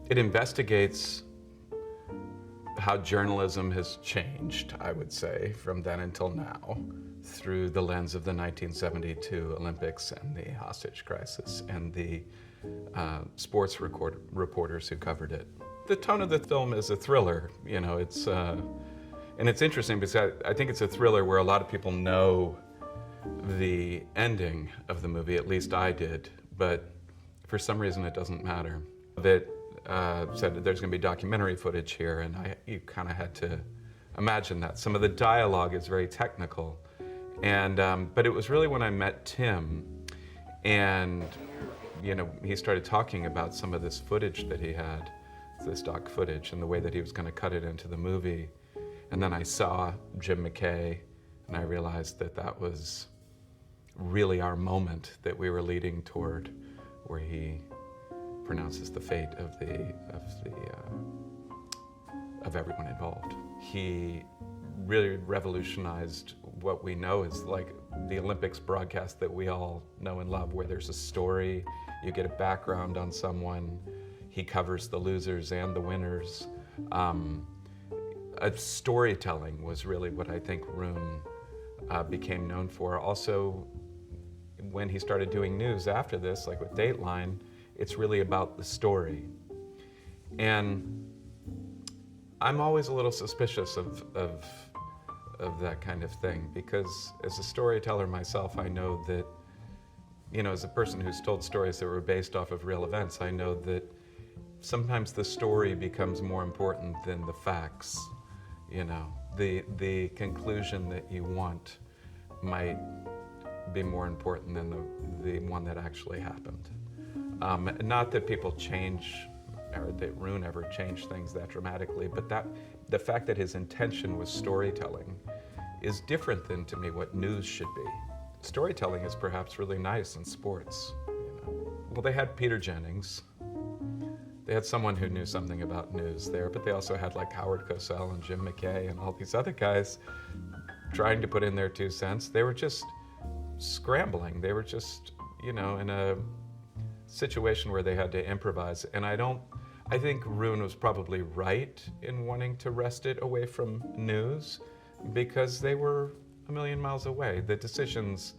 It investigates how journalism has changed, I would say, from then until now, through the lens of the 1972 Olympics and the hostage crisis and the sports reporters who covered it. The tone of the film is a thriller, you know, and it's interesting because I think it's a thriller where a lot of people know the ending of the movie, at least I did, but for some reason it doesn't matter. That said that there's going to be documentary footage here, and you kind of had to imagine that. Some of the dialogue is very technical, and but it was really when I met Tim, and you know, he started talking about some of this footage that he had, this doc footage, and the way that he was going to cut it into the movie. And then I saw Jim McKay, and I realized that that was really our moment that we were leading toward, where he pronounces the fate of everyone involved. He really revolutionized what we know is like the Olympics broadcast that we all know and love, where there's a story, you get a background on someone, he covers the losers and the winners. Storytelling was really what I think Rune became known for. Also, when he started doing news after this, like with Dateline, it's really about the story. And I'm always a little suspicious of that kind of thing, because as a storyteller myself, I know that, you know, as a person who's told stories that were based off of real events, I know that sometimes the story becomes more important than the facts. You know, the conclusion that you want might be more important than the one that actually happened. Not that people change, or that Rune ever changed things that dramatically, but that the fact that his intention was storytelling is different than, to me, what news should be. Storytelling is perhaps really nice in sports. You know? Well, they had Peter Jennings. They had someone who knew something about news there, but they also had like Howard Cosell and Jim McKay and all these other guys trying to put in their 2 cents. They were just scrambling. They were just, you know, in a situation where they had to improvise. And I think Rune was probably right in wanting to wrest it away from news, because they were a million miles away. The decisions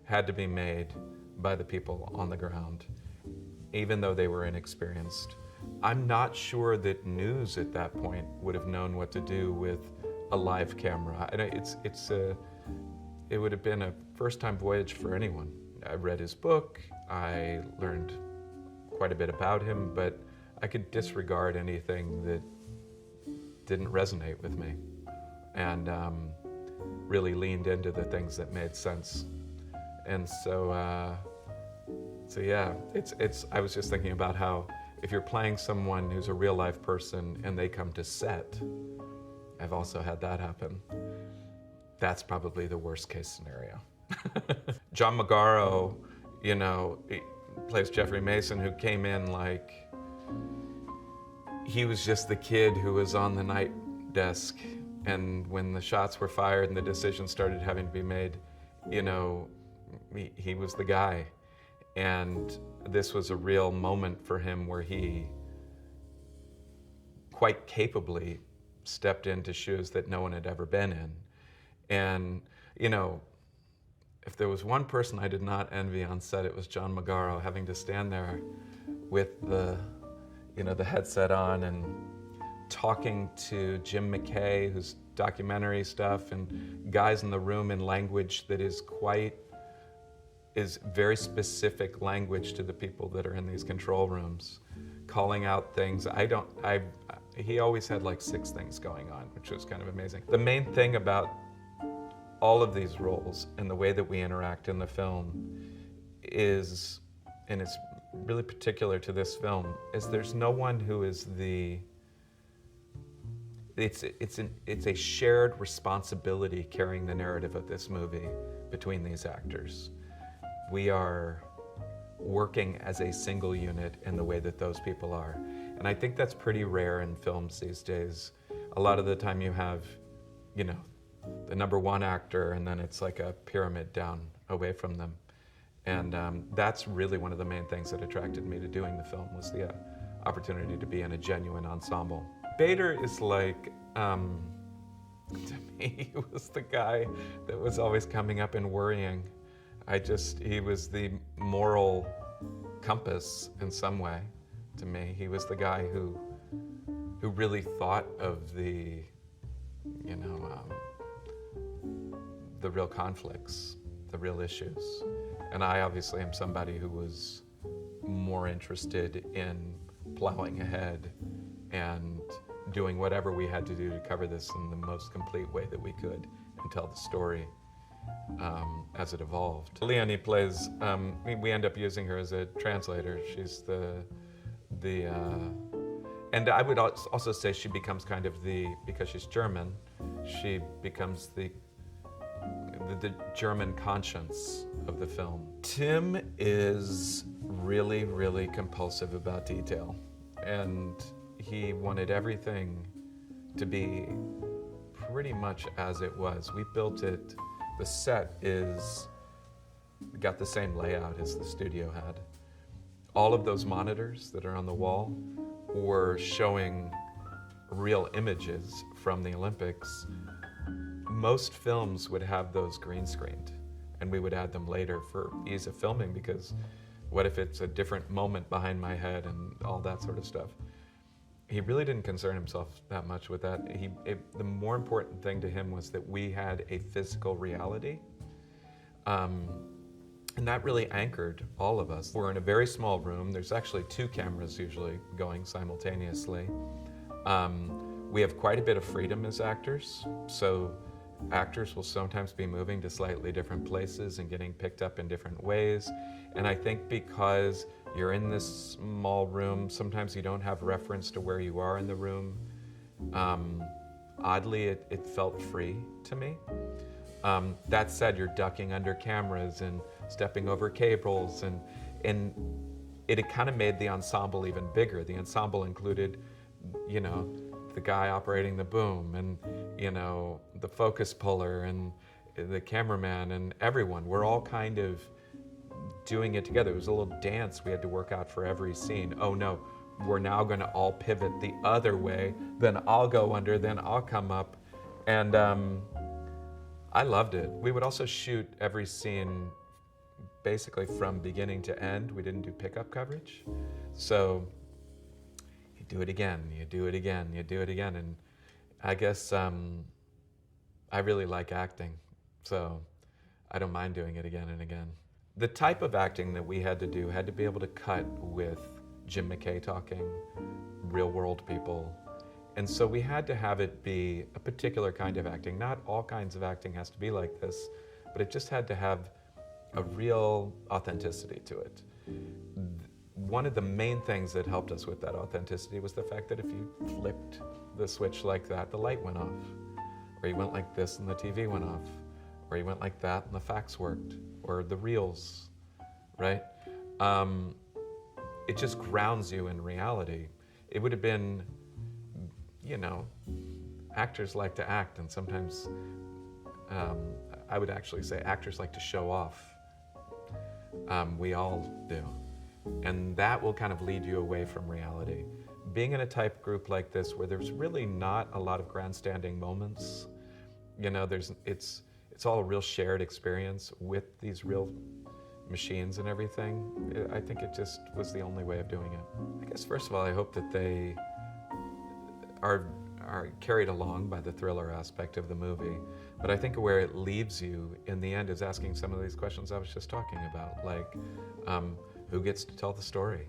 had to be made by the people on the ground, even though they were inexperienced. I'm not sure that news at that point would have known what to do with a live camera. And it would have been a first-time voyage for anyone. I read his book, I learned quite a bit about him, but I could disregard anything that didn't resonate with me, and really leaned into the things that made sense. And so yeah, I was just thinking about how if you're playing someone who's a real life person and they come to set, I've also had that happen. That's probably the worst case scenario. John Magaro, you know, he plays Jeffrey Mason, who came in like he was just the kid who was on the night desk, and when the shots were fired and the decisions started having to be made, you know, he was the guy. And this was a real moment for him where he quite capably stepped into shoes that no one had ever been in. And, you know, if there was one person I did not envy on set, it was John Magaro, having to stand there with the headset on and talking to Jim McKay, who's documentary stuff, and guys in the room in language that is very specific language to the people that are in these control rooms, calling out things. He always had like 6 things going on, which was kind of amazing. The main thing about all of these roles and the way that we interact in the film is, and it's really particular to this film, is there's no one who is it's a shared responsibility carrying the narrative of this movie between these actors. We are working as a single unit in the way that those people are. And I think that's pretty rare in films these days. A lot of the time you have, you know, the number one actor, and then it's like a pyramid down away from them. And that's really one of the main things that attracted me to doing the film, was the opportunity to be in a genuine ensemble. Bader is like, to me, he was the guy that was always coming up and worrying. He was the moral compass in some way to me. He was the guy who really thought of the, you know, the real conflicts, the real issues. And I obviously am somebody who was more interested in plowing ahead and doing whatever we had to do to cover this in the most complete way that we could and tell the story as it evolved. Leonie plays, we end up using her as a translator. She's and I would also say she becomes kind of because she's German, she becomes the German conscience of the film. Tim is really, really compulsive about detail, and he wanted everything to be pretty much as it was. We built it, the set got the same layout as the studio had. All of those monitors that are on the wall were showing real images from the Olympics. Most films would have those green screened, and we would add them later for ease of filming, because what if it's a different moment behind my head and all that sort of stuff. He really didn't concern himself that much with that. The more important thing to him was that we had a physical reality, and that really anchored all of us. We're in a very small room. There's actually 2 cameras usually going simultaneously. We have quite a bit of freedom as actors, so actors will sometimes be moving to slightly different places and getting picked up in different ways. And I think because you're in this small room, sometimes you don't have reference to where you are in the room. Oddly, it felt free to me. That said, you're ducking under cameras and stepping over cables, and it kind of made the ensemble even bigger. The ensemble included, you know, the guy operating the boom, and, you know, the focus puller, and the cameraman, and everyone. We're all kind of doing it together. It was a little dance we had to work out for every scene. Oh no, we're now going to all pivot the other way, then I'll go under, then I'll come up. And I loved it. We would also shoot every scene basically from beginning to end. We didn't do pickup coverage. So you do it again, you do it again, you do it again. And I guess I really like acting, so I don't mind doing it again and again. The type of acting that we had to do had to be able to cut with Jim McKay talking, real world people. And so we had to have it be a particular kind of acting. Not all kinds of acting has to be like this, but it just had to have a real authenticity to it. One of the main things that helped us with that authenticity was the fact that if you flipped the switch like that, the light went off. Or you went like this and the TV went off. Or you went like that and the fax worked. Or the reels, right? It just grounds you in reality. It would have been, you know, actors like to act, and sometimes I would actually say actors like to show off. We all do. And that will kind of lead you away from reality. Being in a type group like this, where there's really not a lot of grandstanding moments, you know, it's all a real shared experience with these real machines and everything. I think it just was the only way of doing it. I guess first of all, I hope that they are carried along by the thriller aspect of the movie. But I think where it leaves you in the end is asking some of these questions I was just talking about, like who gets to tell the story?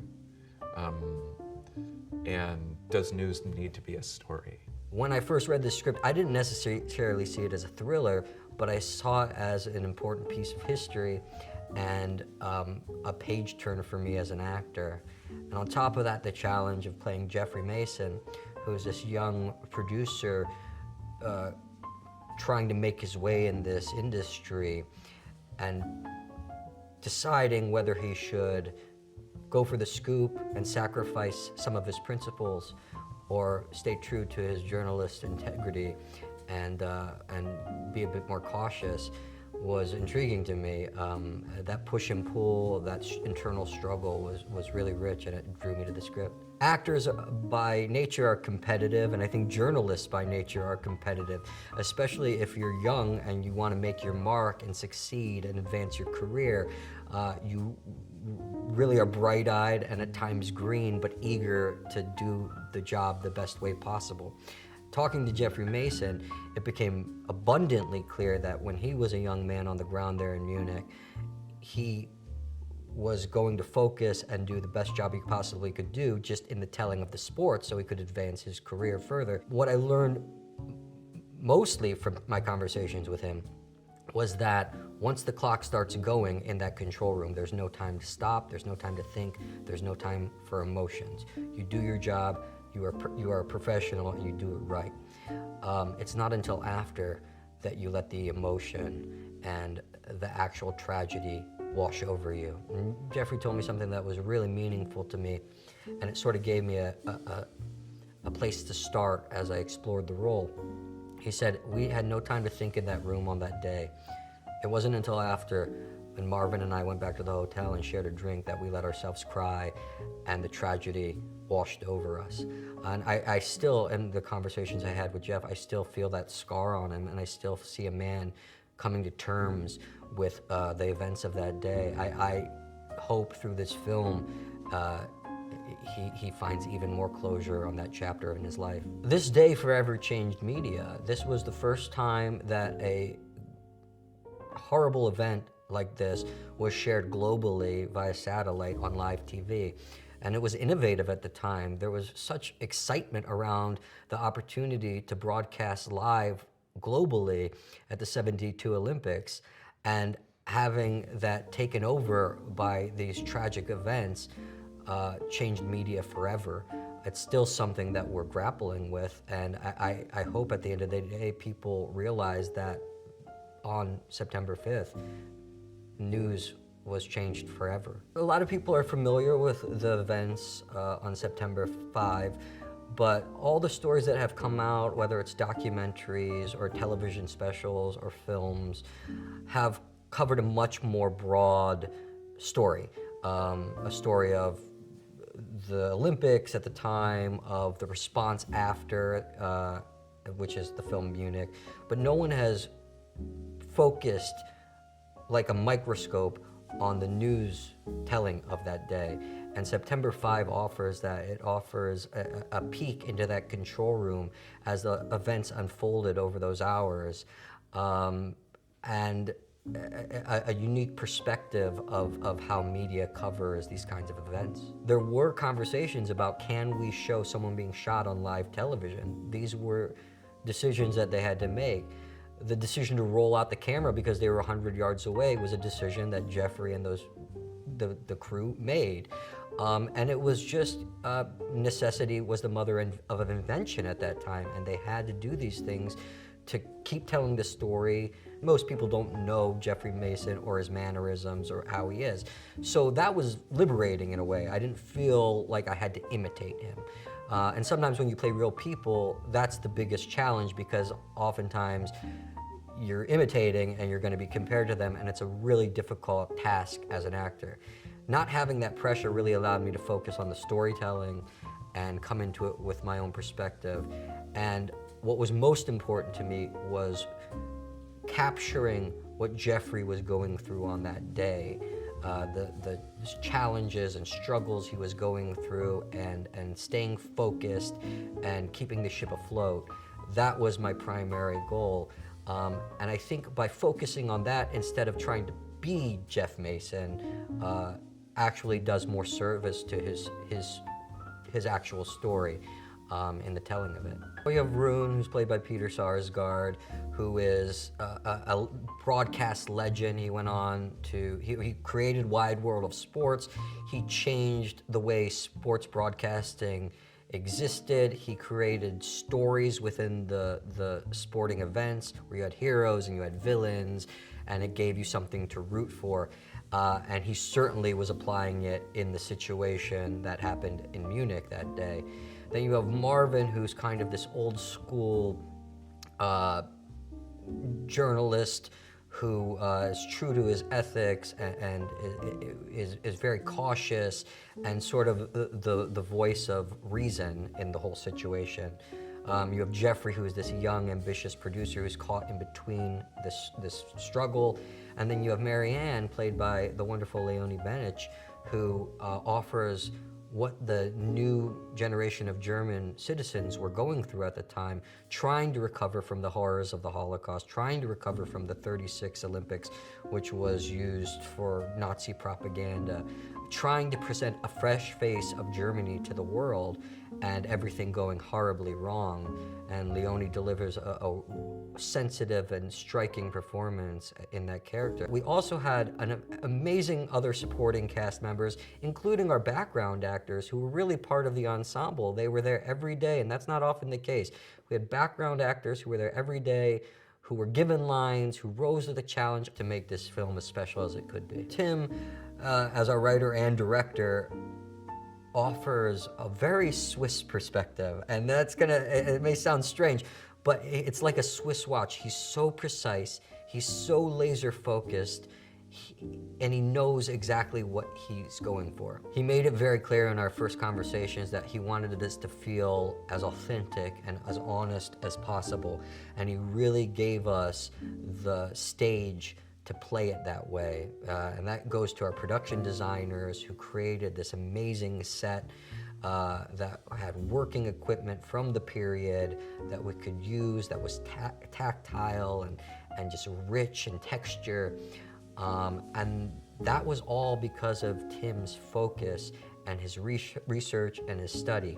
And does news need to be a story? When I first read the script, I didn't necessarily see it as a thriller, but I saw it as an important piece of history and a page turner for me as an actor. And on top of that, the challenge of playing Jeffrey Mason, who's this young producer trying to make his way in this industry and deciding whether he should go for the scoop and sacrifice some of his principles or stay true to his journalist integrity and be a bit more cautious was intriguing to me. That push and pull, that internal struggle was really rich, and it drew me to the script. Actors by nature are competitive, and I think journalists by nature are competitive, especially if you're young and you want to make your mark and succeed and advance your career. You really are bright-eyed and at times green, but eager to do the job the best way possible. Talking to Jeffrey Mason, it became abundantly clear that when he was a young man on the ground there in Munich, he was going to focus and do the best job he possibly could do just in the telling of the sport so he could advance his career further. What I learned mostly from my conversations with him was that once the clock starts going in that control room, there's no time to stop, there's no time to think, there's no time for emotions. You do your job, you are a professional, and you do it right. It's not until after that you let the emotion and the actual tragedy wash over you. And Jeffrey told me something that was really meaningful to me, and it sort of gave me a place to start as I explored the role. He said, we had no time to think in that room on that day. It wasn't until after, when Marvin and I went back to the hotel and shared a drink, that we let ourselves cry and the tragedy washed over us. And I still, in the conversations I had with Jeff, I still feel that scar on him, and I still see a man coming to terms with the events of that day. I hope through this film he finds even more closure on that chapter in his life. This day forever changed media. This was the first time that a horrible event like this was shared globally via satellite on live TV. And it was innovative at the time. There was such excitement around the opportunity to broadcast live globally at the '72 Olympics, and having that taken over by these tragic events changed media forever. It's still something that we're grappling with, and I hope at the end of the day people realize that on September 5th, news was changed forever. A lot of people are familiar with the events on September 5, but all the stories that have come out, whether it's documentaries or television specials or films, have covered a much more broad story. A story of the Olympics at the time, of the response after, which is the film Munich, but no one has focused like a microscope on the news telling of that day. And September 5 offers that. It offers a peek into that control room as the events unfolded over those hours, and a unique perspective of how media covers these kinds of events. There were conversations about, can we show someone being shot on live television? These were decisions that they had to make. The decision to roll out the camera because they were 100 yards away was a decision that Jeffrey and the crew made. And it was just necessity was the mother of an invention at that time, and they had to do these things to keep telling the story. Most people don't know Jeffrey Mason or his mannerisms or how he is. So that was liberating in a way. I didn't feel like I had to imitate him. And sometimes when you play real people, that's the biggest challenge, because oftentimes you're imitating and you're going to be compared to them, and it's a really difficult task as an actor. Not having that pressure really allowed me to focus on the storytelling and come into it with my own perspective. And what was most important to me was capturing what Jeffrey was going through on that day, the challenges and struggles he was going through, and staying focused and keeping the ship afloat. That was my primary goal. And I think by focusing on that instead of trying to be Jeff Mason, actually does more service to his actual story in the telling of it. We have Rune, who's played by Peter Sarsgaard, who is a broadcast legend. He went on to, he created Wide World of Sports. He changed the way sports broadcasting existed. He created stories within the sporting events where you had heroes and you had villains, and it gave you something to root for. And he certainly was applying it in the situation that happened in Munich that day. Then you have Marvin, who's kind of this old school journalist who is true to his ethics and is very cautious and sort of the voice of reason in the whole situation. You have Jeffrey, who is this young, ambitious producer who's caught in between this struggle. And then you have Marianne, played by the wonderful Leonie Benich, who offers what the new generation of German citizens were going through at the time, trying to recover from the horrors of the Holocaust, trying to recover from the 36 Olympics, which was used for Nazi propaganda, trying to present a fresh face of Germany to the world, and everything going horribly wrong. And Leonie delivers a sensitive and striking performance in that character. We also had an amazing other supporting cast members, including our background actors, who were really part of the ensemble. They were there every day, and that's not often the case. We had background actors who were there every day, who were given lines, who rose to the challenge to make this film as special as it could be. Tim, as our writer and director, offers a very Swiss perspective, and it may sound strange, but it's like a Swiss watch. He's so precise, he's so laser focused, and he knows exactly what he's going for. He made it very clear in our first conversations that he wanted this to feel as authentic and as honest as possible, and he really gave us the stage to play it that way. And that goes to our production designers who created this amazing set that had working equipment from the period that we could use, that was tactile and just rich in texture. And that was all because of Tim's focus and his research and his study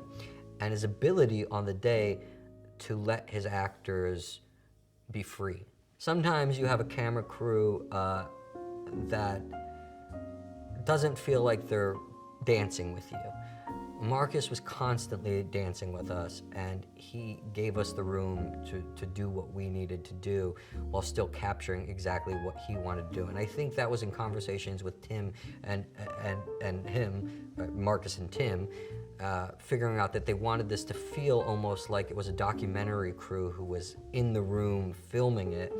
and his ability on the day to let his actors be free. Sometimes you have a camera crew that doesn't feel like they're dancing with you. Marcus was constantly dancing with us, and he gave us the room to do what we needed to do while still capturing exactly what he wanted to do. And I think that was in conversations with Tim and him, Marcus and Tim, figuring out that they wanted this to feel almost like it was a documentary crew who was in the room filming it.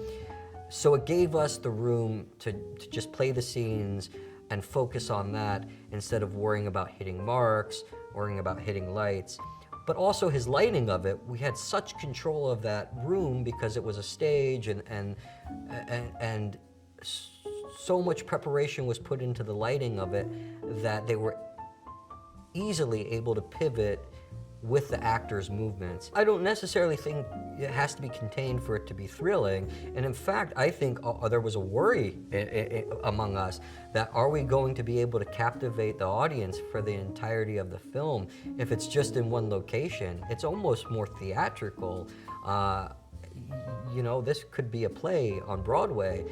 So it gave us the room to just play the scenes and focus on that instead of worrying about hitting marks, worrying about hitting lights. But also his lighting of it, we had such control of that room because it was a stage and so much preparation was put into the lighting of it that they were easily able to pivot with the actors' movements. I don't necessarily think it has to be contained for it to be thrilling, and in fact, I think there was a worry among us that are we going to be able to captivate the audience for the entirety of the film if it's just in one location? It's almost more theatrical. You know, this could be a play on Broadway.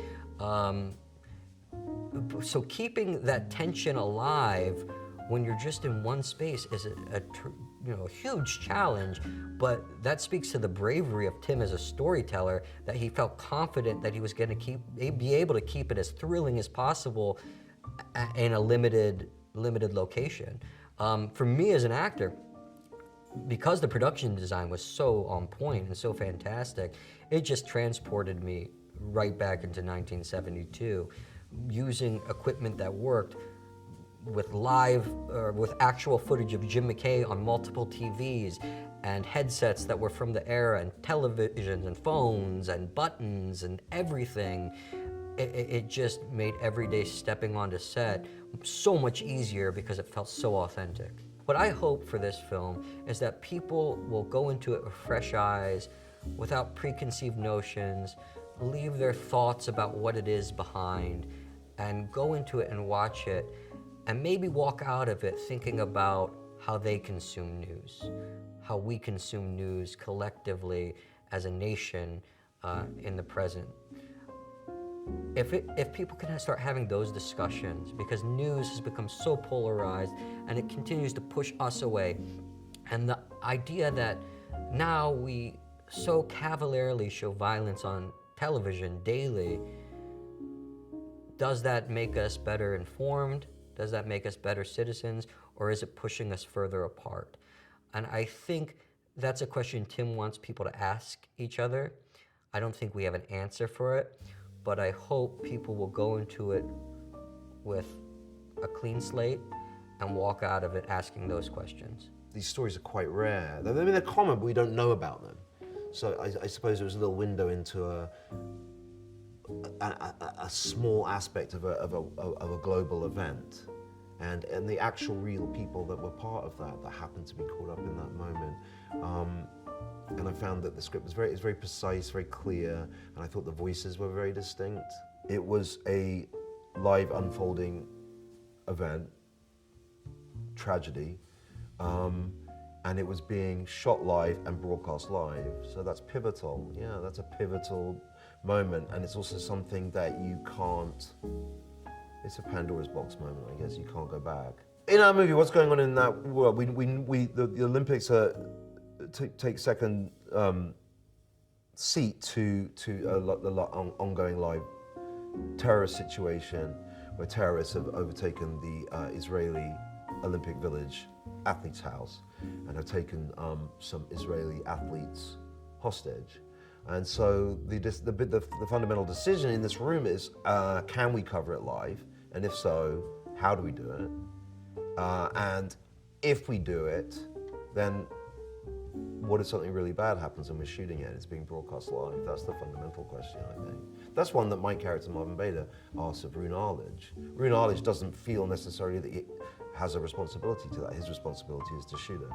So keeping that tension alive when you're just in one space is a huge challenge, but that speaks to the bravery of Tim as a storyteller, that he felt confident that he was going to be able to keep it as thrilling as possible in a limited location. For me as an actor, because the production design was so on point and so fantastic, it just transported me right back into 1972, using equipment that worked, with actual footage of Jim McKay on multiple TVs and headsets that were from the era, and televisions and phones and buttons and everything. It just made everyday stepping onto set so much easier because it felt so authentic. What I hope for this film is that people will go into it with fresh eyes, without preconceived notions, leave their thoughts about what it is behind, and go into it and watch it, and maybe walk out of it thinking about how they consume news, how we consume news collectively as a nation in the present. If people can start having those discussions, because news has become so polarized and it continues to push us away, And the idea that now we so cavalierly show violence on television daily, does that make us better informed? Does that make us better citizens? Or is it pushing us further apart? And I think that's a question Tim wants people to ask each other. I don't think we have an answer for it, but I hope people will go into it with a clean slate and walk out of it asking those questions. These stories are quite rare. I mean, they're common, but we don't know about them. So I suppose it was a little window into a small aspect of a global event, and the actual real people that were part of that happened to be caught up in that moment. And I found that the script was very precise, very clear, and I thought the voices were very distinct. It was a live unfolding event, tragedy, and it was being shot live and broadcast live. So that's pivotal. Yeah, that's a pivotal moment, and it's also something that you can't. It's a Pandora's box moment, I guess. You can't go back. In our movie, what's going on in that world? The Olympics take second seat to the ongoing live terrorist situation, where terrorists have overtaken the Israeli Olympic Village athletes' house and have taken some Israeli athletes hostage. And so the fundamental decision in this room is, can we cover it live? And if so, how do we do it? And if we do it, then what if something really bad happens and we're shooting it and it's being broadcast live? That's the fundamental question, I think. That's one that my character, Marvin Bader, asks of Rune Arledge. Rune Arledge doesn't feel necessarily that he has a responsibility to that. His responsibility is to shoot it.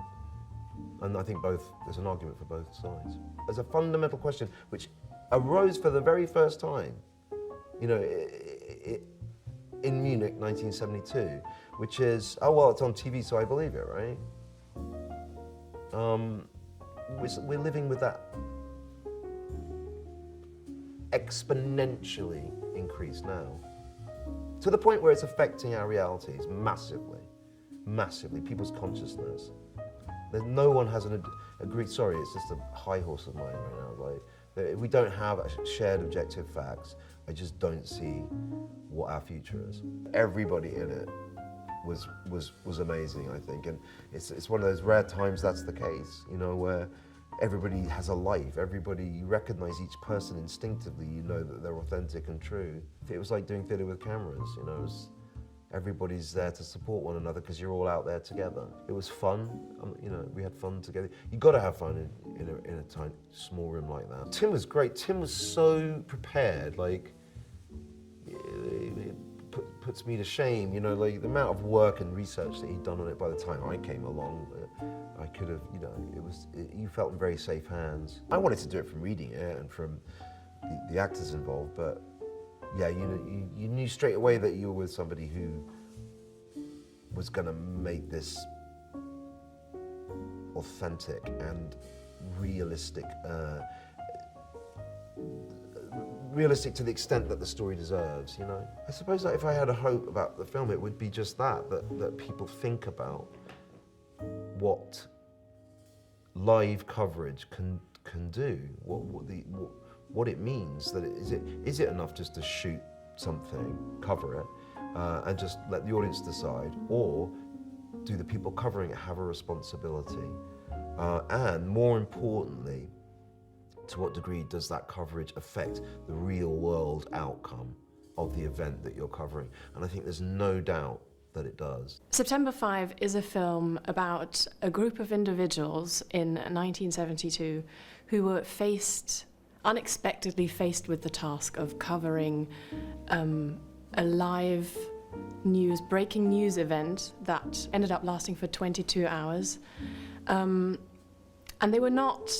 And I think there's an argument for both sides. There's a fundamental question which arose for the very first time, in Munich, 1972, which is, oh, well, it's on TV, so I believe it, right? We're living with that exponentially increased now, to the point where it's affecting our realities massively, people's consciousness. No one has an agreed, sorry, it's just a high horse of mine right now. Like, if we don't have shared objective facts, I just don't see what our future is. Everybody in it was amazing, I think, and it's one of those rare times that's the case, where everybody has a life, you recognize each person instinctively, that they're authentic and true. It was like doing theatre with cameras, everybody's there to support one another because you're all out there together. It was fun, we had fun together. You got to have fun in a tiny, small room like that. Tim was great. Tim was so prepared, like, it puts me to shame, like the amount of work and research that he'd done on it by the time I came along. I could have, you felt in very safe hands. I wanted to do it from reading it and from the actors involved, but yeah, you knew straight away that you were with somebody who was going to make this authentic and realistic to the extent that the story deserves, I suppose that if I had a hope about the film, it would be just that people think about what live coverage can do, what it means. That is it enough just to shoot something, cover it, and just let the audience decide, or do the people covering it have a responsibility? And more importantly, to what degree does that coverage affect the real world outcome of the event that you're covering? And I think there's no doubt that it does. September 5 is a film about a group of individuals in 1972 who were unexpectedly faced with the task of covering a live breaking news event that ended up lasting for 22 hours. And they were not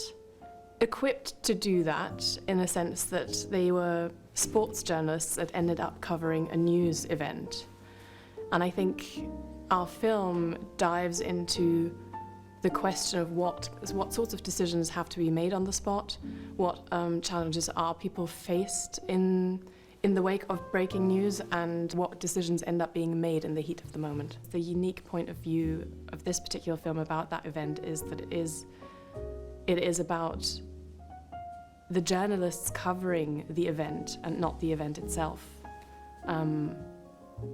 equipped to do that, in the sense that they were sports journalists that ended up covering a news event. And I think our film dives into the question of what sorts of decisions have to be made on the spot, what challenges are people faced in in the wake of breaking news and what decisions end up being made in the heat of the moment. The unique point of view of this particular film about that event is that it is about the journalists covering the event and not the event itself. And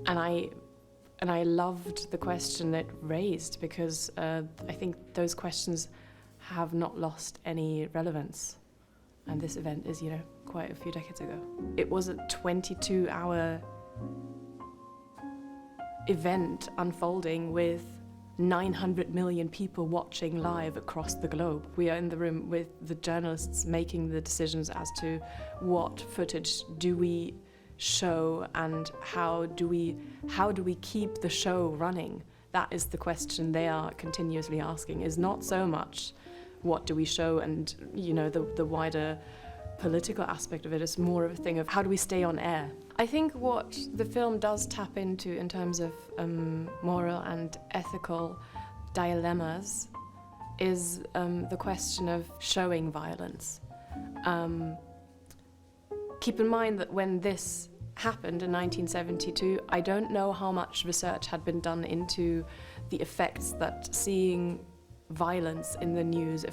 I loved the question it raised because I think those questions have not lost any relevance. And this event is, quite a few decades ago. It was a 22-hour event unfolding with 900 million people watching live across the globe. We are in the room with the journalists making the decisions as to what footage do we show and how do we keep the show running. That is the question they are continuously asking, is not so much what do we show and the wider political aspect of it is more of a thing of how do we stay on air. I think what the film does tap into in terms of moral and ethical dilemmas is the question of showing violence. Keep in mind that when this happened in 1972, I don't know how much research had been done into the effects that seeing violence in the news,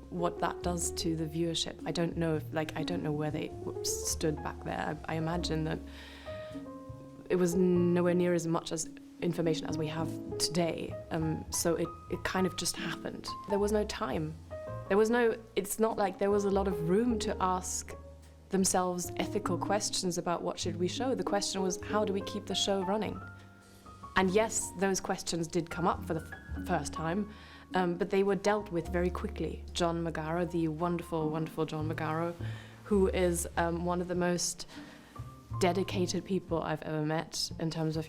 what that does to the viewership. I don't know where they stood back there. I imagine that it was nowhere near as much as information as we have today. So it kind of just happened. There was no time. It's not like there was a lot of room to ask themselves ethical questions about what should we show. The question was, how do we keep the show running? And yes, those questions did come up for the first time, but they were dealt with very quickly. John Magaro, the wonderful, wonderful John Magaro, who is one of the most dedicated people I've ever met in terms of,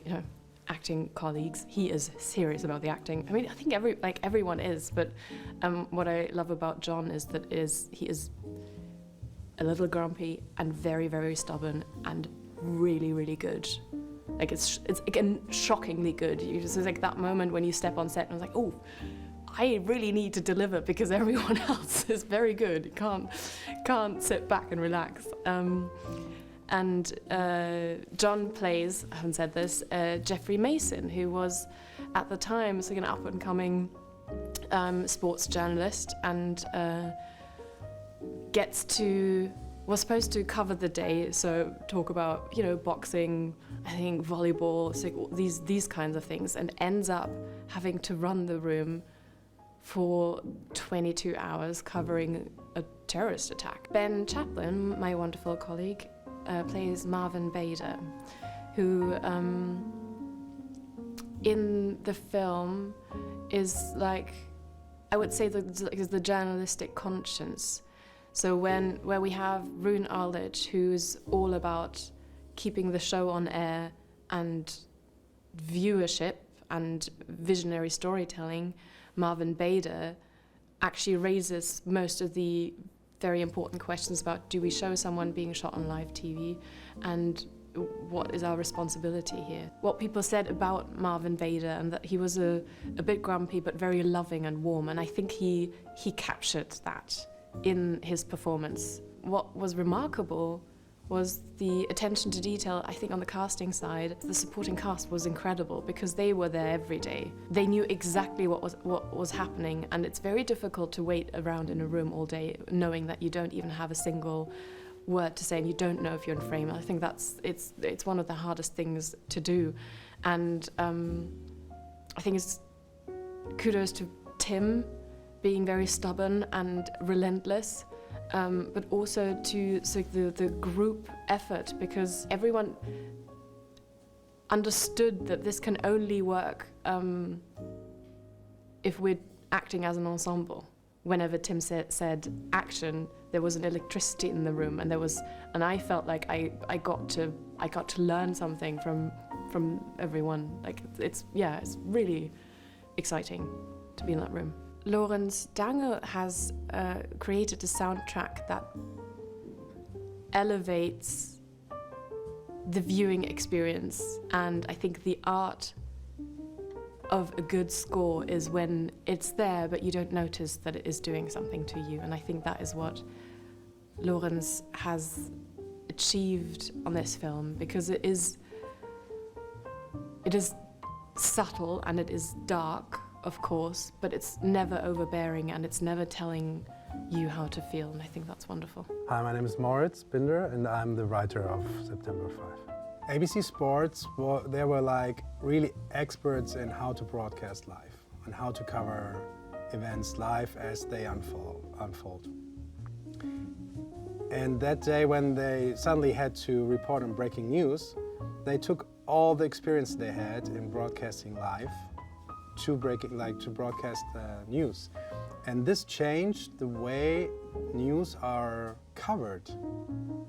acting colleagues. He is serious about the acting. I mean, I think everyone is, but what I love about John is that he is a little grumpy and very, very stubborn and really, really good. It's again shockingly good. It's like that moment when you step on set and it's like, oh, I really need to deliver because everyone else is very good. You can't sit back and relax. And John plays, I haven't said this, Jeffrey Mason, who was at the time an up and coming sports journalist and was supposed to cover the day, so talk about boxing, I think volleyball, so these kinds of things, and ends up having to run the room for 22 hours covering a terrorist attack. Ben Chaplin, my wonderful colleague, plays Marvin Bader, who in the film is I would say is the journalistic conscience. So where we have Rune Arledge, who's all about keeping the show on air and viewership and visionary storytelling, Marvin Bader actually raises most of the very important questions about do we show someone being shot on live TV and what is our responsibility here? What people said about Marvin Bader and that he was a bit grumpy but very loving and warm, and I think he captured that in his performance. What was remarkable was the attention to detail. I think on the casting side, the supporting cast was incredible because they were there every day. They knew exactly what was happening, and it's very difficult to wait around in a room all day knowing that you don't even have a single word to say and you don't know if you're in frame. I think it's one of the hardest things to do, and I think it's kudos to Tim being very stubborn and relentless, but also to the group effort, because everyone understood that this can only work if we're acting as an ensemble. Whenever Tim said action, there was an electricity in the room, and I felt like I got to learn something from everyone. It's really exciting to be in that room. Lorenz Dange has created a soundtrack that elevates the viewing experience, and I think the art of a good score is when it's there but you don't notice that it is doing something to you, and I think that is what Lorenz has achieved on this film, because it is subtle and it is dark, of course, but it's never overbearing and it's never telling you how to feel, and I think that's wonderful. Hi, my name is Moritz Binder and I'm the writer of September 5. ABC Sports, they were like really experts in how to broadcast live and how to cover events live as they unfold. And that day when they suddenly had to report on breaking news, they took all the experience they had in broadcasting live to broadcast news. And this changed the way news are covered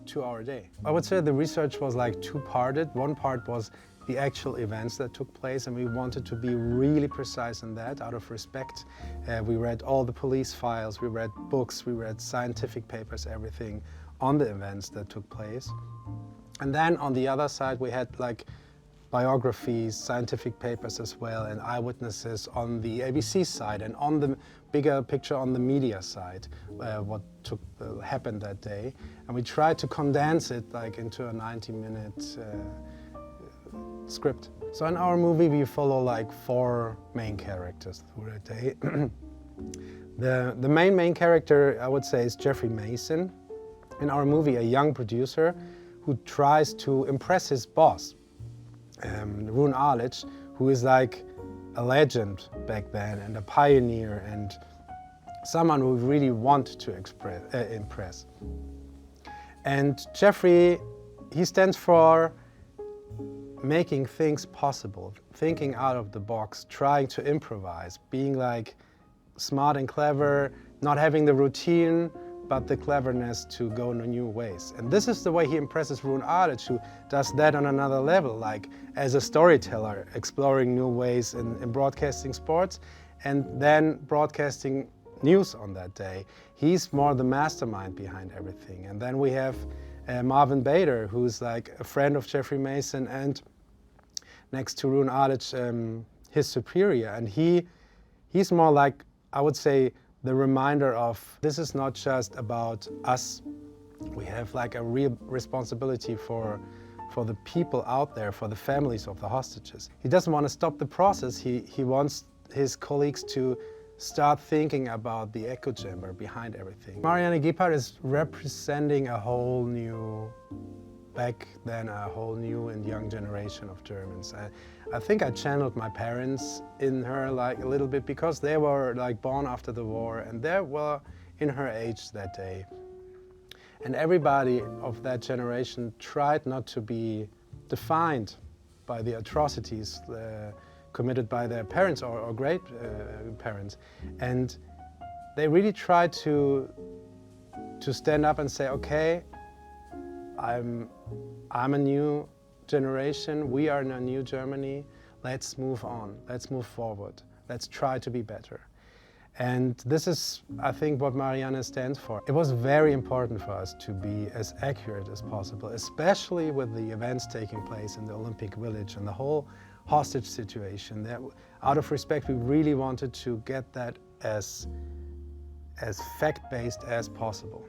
to our day. I would say the research was like two-parted. One part was the actual events that took place, and we wanted to be really precise in that out of respect. We read all the police files, we read books, we read scientific papers, everything on the events that took place. And then on the other side we had like biographies, scientific papers as well, and eyewitnesses on the ABC side, and on the bigger picture on the media side, what happened that day. And we tried to condense it like into a 90-minute script. So in our movie we follow like 4 main characters through the day. The main character, I would say, is Jeffrey Mason. In our movie, a young producer who tries to impress his boss, Roone Arledge, who is like a legend back then and a pioneer and someone who really wanted to impress. And Jeffrey, he stands for making things possible, thinking out of the box, trying to improvise, being like smart and clever, not having the routine, but the cleverness to go in new ways. And this is the way he impresses Roone Arledge, who does that on another level, like as a storyteller, exploring new ways in broadcasting sports and then broadcasting news on that day. He's more the mastermind behind everything. And then we have Marvin Bader, who's like a friend of Jeffrey Mason and next to Roone Arledge, his superior. And he's more like, I would say, the reminder of this is not just about us. We have like a real responsibility for the people out there, for the families of the hostages. He doesn't want to stop the process. He wants his colleagues to start thinking about the echo chamber behind everything. Marianne Gebhardt is representing a whole new, back then, a whole new and young generation of Germans. I think I channeled my parents in her like a little bit because they were like born after the war and they were in her age that day. And everybody of that generation tried not to be defined by the atrocities committed by their parents or great parents. And they really tried to stand up and say, okay, I'm a new generation, we are in a new Germany, let's move on, let's move forward, let's try to be better. And this is, I think, what Marianne stands for. It was very important for us to be as accurate as possible, especially with the events taking place in the Olympic Village and the whole hostage situation. That, out of respect, we really wanted to get that as fact-based as possible.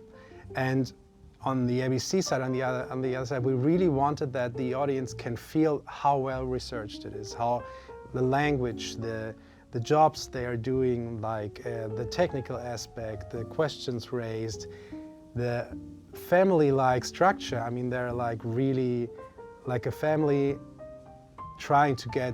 And on the ABC side, on the other side, we really wanted that the audience can feel how well researched it is, how the language, the jobs they are doing, like the technical aspect, the questions raised, the family-like structure. I mean, they're like really like a family trying to get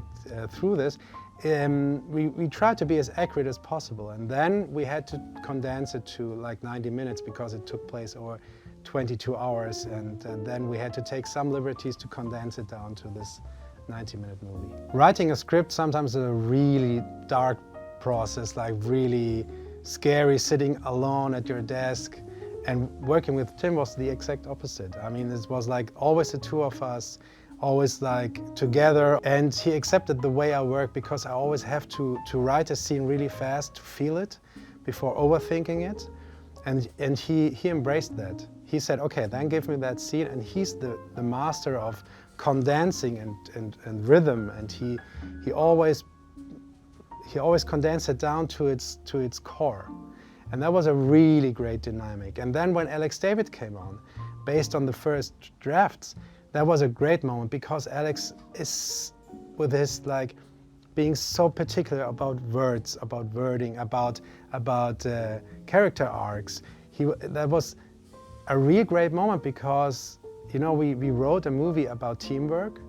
through this. We tried to be as accurate as possible, and then we had to condense it to like 90 minutes because it took place over 22 hours, and then we had to take some liberties to condense it down to this 90-minute movie. Writing a script sometimes is a really dark process, like really scary, sitting alone at your desk. And working with Tim was the exact opposite. I mean, it was like always the two of us, always like together. And he accepted the way I work because I always have to write a scene really fast to feel it before overthinking it. And he embraced that. He said, okay, then give me that scene. And he's the master of condensing and rhythm. And he always condensed it down to its core. And that was a really great dynamic. And then when Alex David came on, based on the first drafts, that was a great moment because Alex is, with his like being so particular about words, about wording, about character arcs, that was a really great moment because, you know, we wrote a movie about teamwork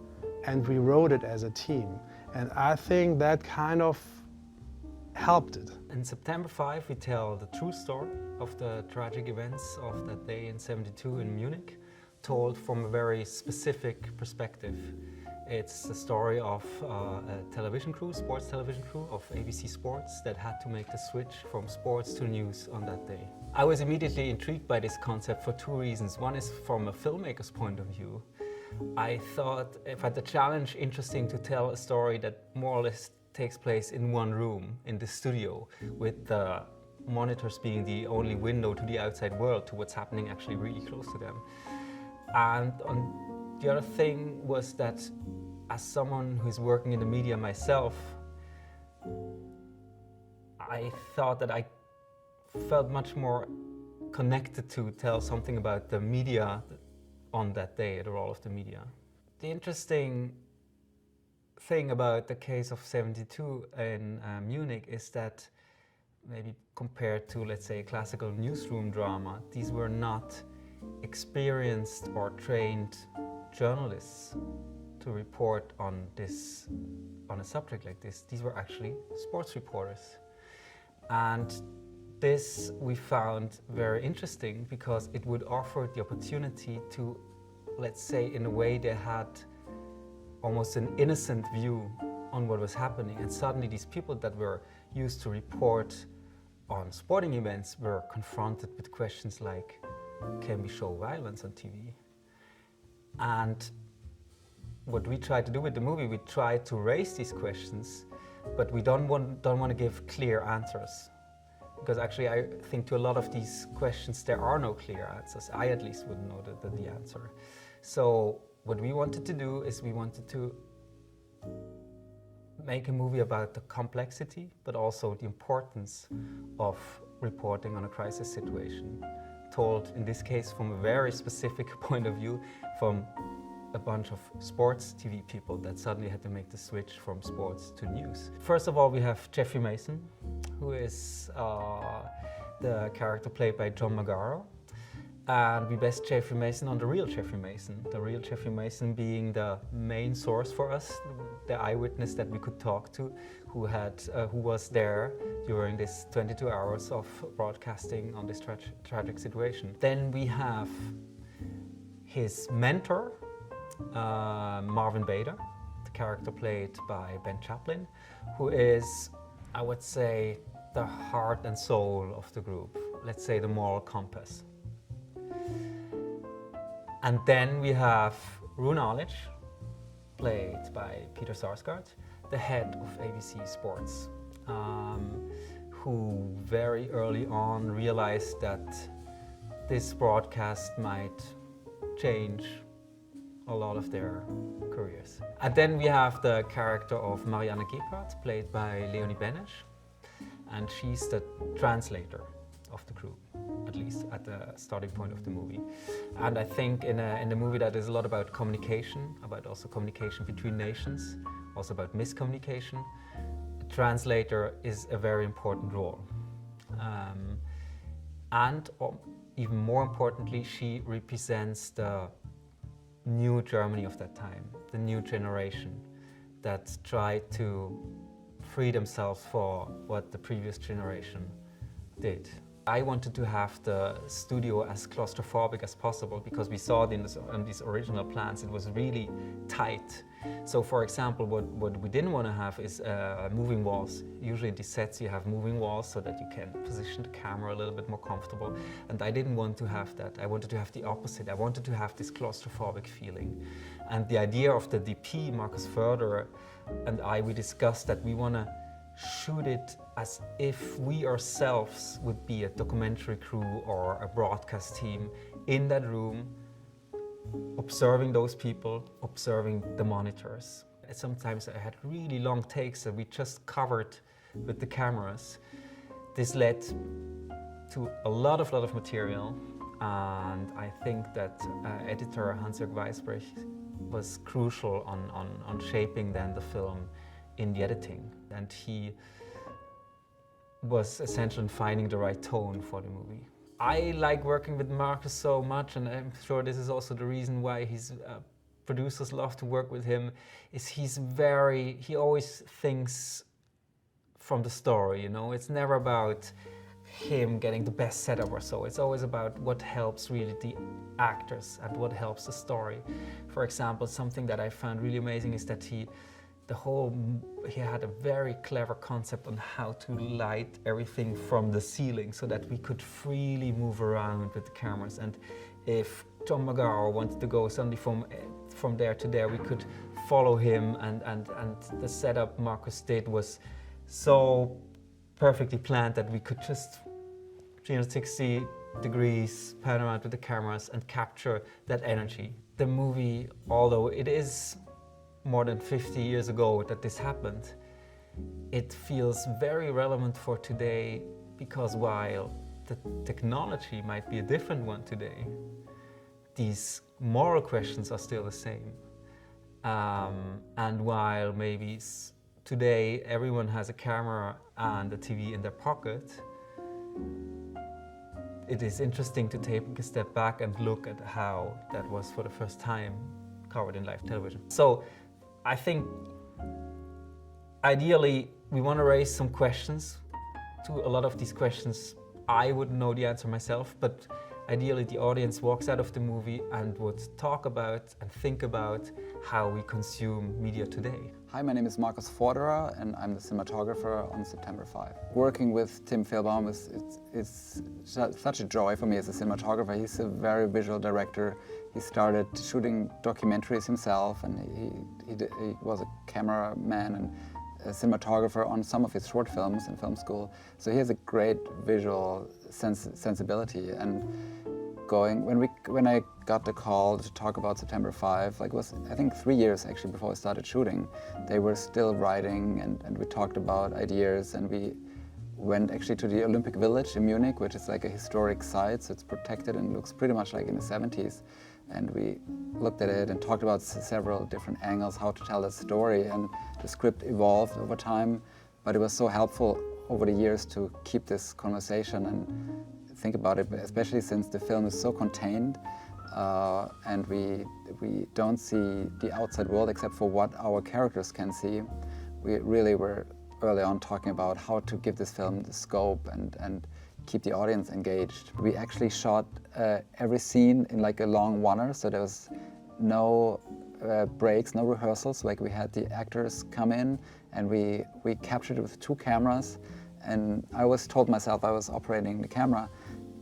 and we wrote it as a team. And I think that kind of helped it. In September 5, we tell the true story of the tragic events of that day in '72 in Munich, told from a very specific perspective. It's the story of a television crew, sports television crew of ABC Sports that had to make the switch from sports to news on that day. I was immediately intrigued by this concept for two reasons. One is from a filmmaker's point of view. I thought I found the challenge interesting to tell a story that more or less takes place in one room, in the studio, with the monitors being the only window to the outside world, to what's happening actually really close to them. And the other thing was that as someone who's working in the media myself, I thought that I felt much more connected to tell something about the media on that day, the role of the media. The interesting thing about the case of '72 in Munich is that maybe compared to, let's say, classical newsroom drama, these were not experienced or trained journalists to report on a subject like this. These were actually sports reporters. And this we found very interesting because it would offer the opportunity to, let's say, in a way they had almost an innocent view on what was happening. And suddenly these people that were used to report on sporting events were confronted with questions like, can we show violence on TV? And what we try to do with the movie, we try to raise these questions, but we don't want to give clear answers. Because actually I think to a lot of these questions there are no clear answers. I at least wouldn't know the answer. So what we wanted to do is we wanted to make a movie about the complexity, but also the importance of reporting on a crisis situation, told in this case from a very specific point of view, from a bunch of sports TV people that suddenly had to make the switch from sports to news. First of all, we have Jeffrey Mason, who is the character played by John Magaro. And we based Jeffrey Mason on the real Jeffrey Mason. The real Jeffrey Mason being the main source for us, the eyewitness that we could talk to, who was there during this 22 hours of broadcasting on this tragic situation. Then we have his mentor, Marvin Bader, the character played by Ben Chaplin, who is, I would say, the heart and soul of the group. Let's say the moral compass. And then we have Rune Alic, played by Peter Sarsgaard, the head of ABC Sports, who very early on realized that this broadcast might change a lot of their careers. And then we have the character of Marianne Gebhardt, played by Leonie Benesch, and she's the translator of the crew, at least at the starting point of the movie. And I think in the movie that is a lot about communication, about also communication between nations, also about miscommunication. A translator is a very important role. And even more importantly, she represents the new Germany of that time, the new generation that tried to free themselves for what the previous generation did. I wanted to have the studio as claustrophobic as possible because we saw in these original plans it was really tight. So for example, what we didn't want to have is moving walls. Usually in these sets you have moving walls so that you can position the camera a little bit more comfortable. And I didn't want to have that. I wanted to have the opposite. I wanted to have this claustrophobic feeling. And the idea of the DP, Markus Förderer, and we discussed that we want to shoot it as if we ourselves would be a documentary crew or a broadcast team in that room, observing those people, observing the monitors. Sometimes I had really long takes that we just covered with the cameras. This led to a lot of material, and I think that editor Hans-Jörg Weisbrich was crucial on shaping then the film in the editing, and he was essential in finding the right tone for the movie. I like working with Marcus so much, and I'm sure this is also the reason why his producers love to work with him, is he always thinks from the story, you know? It's never about him getting the best setup or so. It's always about what helps really the actors and what helps the story. For example, something that I found really amazing is that he had a very clever concept on how to light everything from the ceiling so that we could freely move around with the cameras. And if John McGarr wanted to go suddenly from there to there, we could follow him, and the setup Marcus did was so perfectly planned that we could just 360 degrees pan around with the cameras and capture that energy. The movie, although it is more than 50 years ago that this happened, it feels very relevant for today, because while the technology might be a different one today, these moral questions are still the same. And while maybe today everyone has a camera and a TV in their pocket, it is interesting to take a step back and look at how that was for the first time covered in live television. So I think ideally we want to raise some questions. To a lot of these questions I wouldn't know the answer myself, but ideally the audience walks out of the movie and would talk about and think about how we consume media today. Hi, my name is Markus Forderer and I'm the cinematographer on September 5. Working with Tim Fehlbaum is such a joy for me as a cinematographer. He's a very visual director. He started shooting documentaries himself, and he was a cameraman and a cinematographer on some of his short films in film school. So he has a great visual sensibility. And when I got the call to talk about September 5, like it was, I think, 3 years actually before I started shooting. They were still writing, and we talked about ideas, and we went actually to the Olympic Village in Munich, which is like a historic site, so it's protected and looks pretty much like in the 70s. And we looked at it and talked about several different angles, how to tell that story, and the script evolved over time. But it was so helpful over the years to keep this conversation and think about it, especially since the film is so contained, and we don't see the outside world except for what our characters can see. We really were early on talking about how to give this film the scope and keep the audience engaged. We actually shot every scene in like a long oneer, so there was no breaks, no rehearsals. Like we had the actors come in and we captured it with 2 cameras, and I always told myself I was operating the camera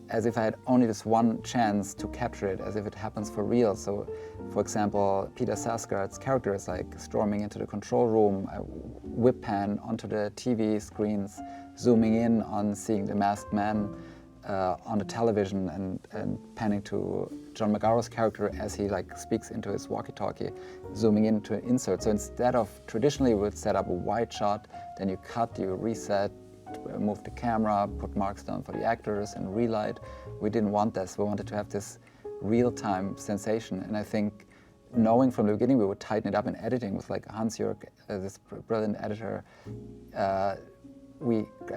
as if I had only this one chance to capture it, as if it happens for real. So, for example, Peter Sarsgaard's character is like storming into the control room, I whip pan onto the TV screens, zooming in on seeing the masked man on the television, and panning to John McGarro's character as he like speaks into his walkie-talkie, zooming into an insert. So instead of traditionally we would set up a wide shot, then you cut, you reset, move the camera, put marks down for the actors and relight. We didn't want this. We wanted to have this real-time sensation. And I think knowing from the beginning we would tighten it up in editing with like Hans-Jörg, this brilliant editor, I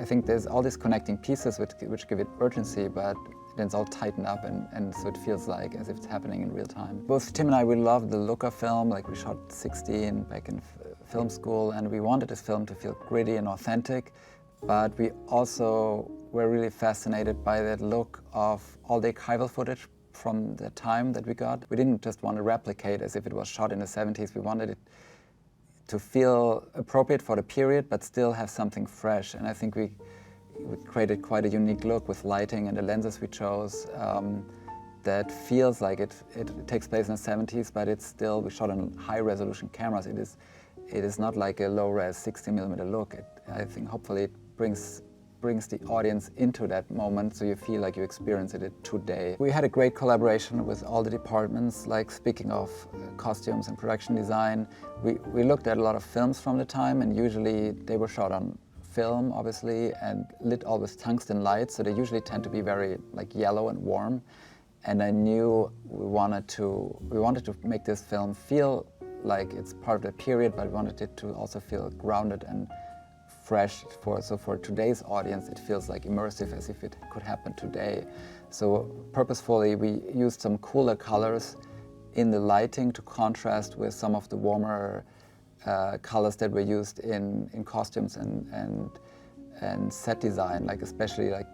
think there's all these connecting pieces which give it urgency, but then it's all tightened up, and so it feels like as if it's happening in real time. Both Tim and I, we loved the look of film. Like we shot 16 back in film school, and we wanted this film to feel gritty and authentic. But we also were really fascinated by that look of all the archival footage from the time that we got. We didn't just want to replicate as if it was shot in the 70s. We wanted it to feel appropriate for the period, but still have something fresh. And I think we created quite a unique look with lighting and the lenses we chose that feels like it takes place in the 70s, but it's still, we shot on high-resolution cameras. It is not like a low-res 60mm look. I think hopefully it brings the audience into that moment, so you feel like you experience it today. We had a great collaboration with all the departments, like speaking of costumes and production design. We looked at a lot of films from the time, and usually they were shot on film, obviously, and lit all with tungsten lights, so they usually tend to be very like yellow and warm. And I knew we wanted to make this film feel like it's part of the period, but we wanted it to also feel grounded and fresh. So for today's audience, it feels like immersive, as if it could happen today. So purposefully, we used some cooler colors in the lighting to contrast with some of the warmer colors that were used in costumes and set design, like especially like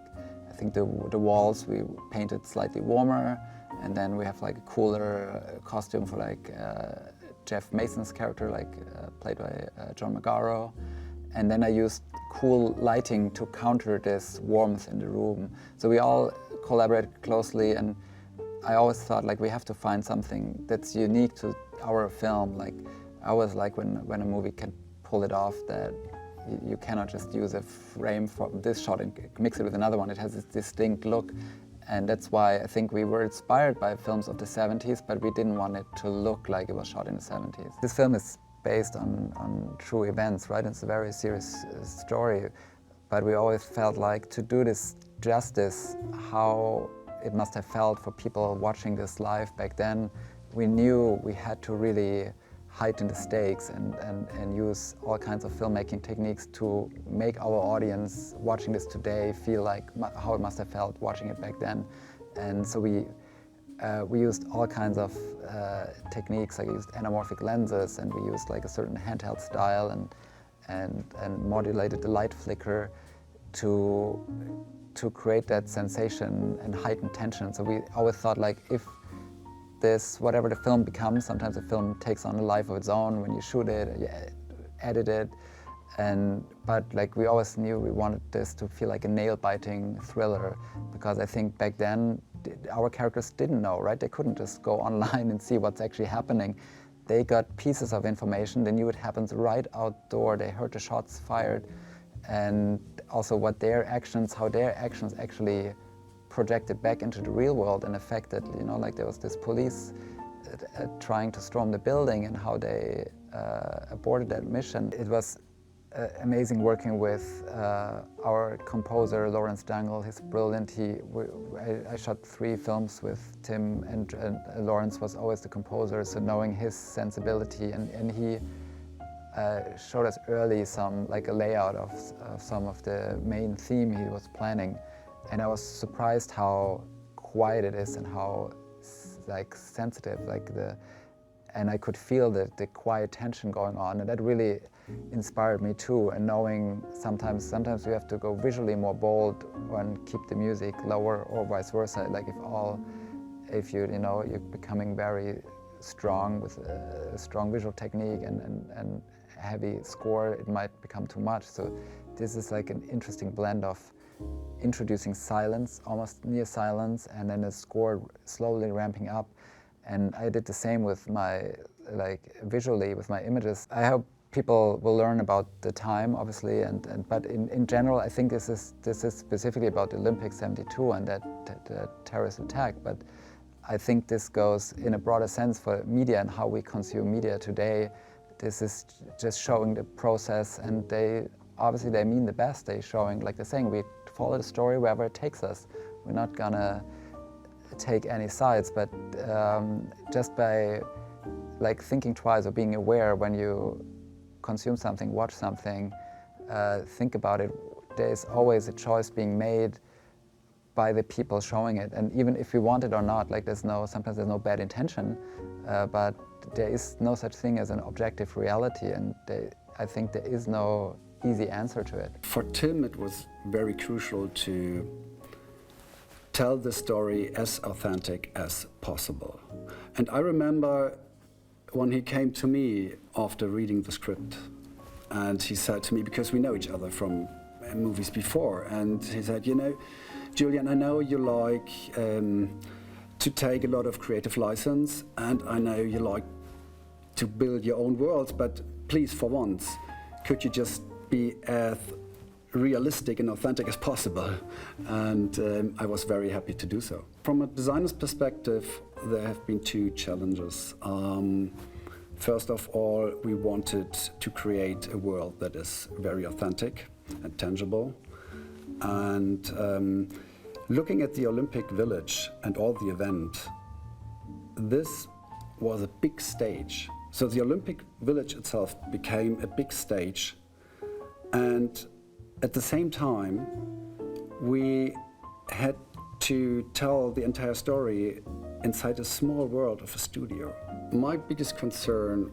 I think the walls we painted slightly warmer, and then we have like a cooler costume for like Jeff Mason's character, like played by John Magaro. And then I used cool lighting to counter this warmth in the room. So we all collaborated closely, and I always thought like we have to find something that's unique to our film. Like I always like when a movie can pull it off, that you cannot just use a frame from this shot and mix it with another one. It has this distinct look. And that's why I think we were inspired by films of the 70s, but we didn't want it to look like it was shot in the 70s. This film is based on true events, right? It's a very serious story, but we always felt like to do this justice, how it must have felt for people watching this live back then, we knew we had to really heighten the stakes and use all kinds of filmmaking techniques to make our audience watching this today feel like how it must have felt watching it back then. And so we used all kinds of techniques, like we used anamorphic lenses, and we used like a certain handheld style and modulated the light flicker to create that sensation and heightened tension. So we always thought like if this, whatever the film becomes, sometimes a film takes on a life of its own when you shoot it, you edit it, but like we always knew we wanted this to feel like a nail-biting thriller, because I think back then our characters didn't know, right? They couldn't just go online and see what's actually happening. They got pieces of information, they knew it happens right outdoor, they heard the shots fired, and also what their actions, how their actions actually projected back into the real world and affected, you know, like there was this police trying to storm the building and how they aborted that mission. It was amazing working with our composer, Lawrence Dangle. He's brilliant. I shot 3 films with Tim, and Lawrence was always the composer, so knowing his sensibility, and he showed us early like a layout of some of the main theme he was planning. And I was surprised how quiet it is and how like sensitive, and I could feel the quiet tension going on, and that really inspired me too. And knowing sometimes we have to go visually more bold and keep the music lower, or vice versa. Like if you're becoming very strong with a strong visual technique and heavy score, it might become too much. So this is like an interesting blend of introducing silence, almost near silence, and then a score slowly ramping up. And I did the same with visually with my images. I hope people will learn about the time, obviously, but in general, I think this is specifically about the Olympics '72 and that terrorist attack. But I think this goes in a broader sense for media and how we consume media today. This is just showing the process, and they mean the best. They're showing, like they're saying, we follow the story wherever it takes us. We're not gonna take any sides, but just by like thinking twice or being aware when you consume something, watch something, think about it. There's always a choice being made by the people showing it, and even if we want it or not, like sometimes there's no bad intention, but there is no such thing as an objective reality, and I think there is no easy answer to it. For Tim, it was very crucial to tell the story as authentic as possible. And I remember when he came to me after reading the script, and he said to me, because we know each other from movies before, and he said, Julian, I know you like to take a lot of creative license, and I know you like to build your own worlds, but please, for once, could you just be as realistic and authentic as possible? And I was very happy to do so. From a designer's perspective, there have been 2 challenges. First of all, we wanted to create a world that is very authentic. and tangible. And looking at the Olympic Village and all the event, this was a big stage. So the Olympic Village itself became a big stage, and at the same time we had to tell the entire story inside a small world of a studio. My biggest concern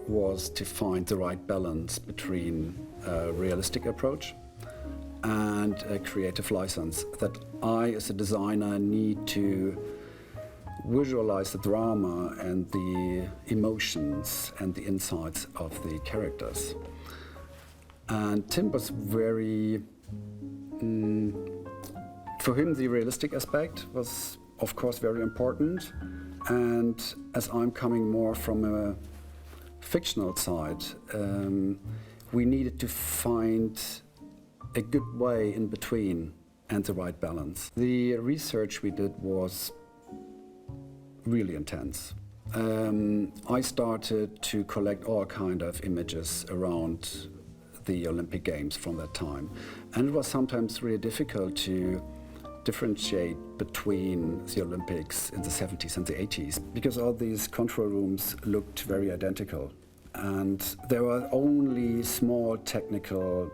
was to find the right balance between a realistic approach and a creative license, that I as a designer need to visualize the drama and the emotions and the insights of the characters. And Tim was very, for him the realistic aspect was of course very important, and as I'm coming more from a fictional side, we needed to find a good way in between and the right balance. The research we did was really intense. I started to collect all kind of images around the Olympic Games from that time, and it was sometimes really difficult to differentiate between the Olympics in the 70s and the 80s, because all these control rooms looked very identical, and there were only small technical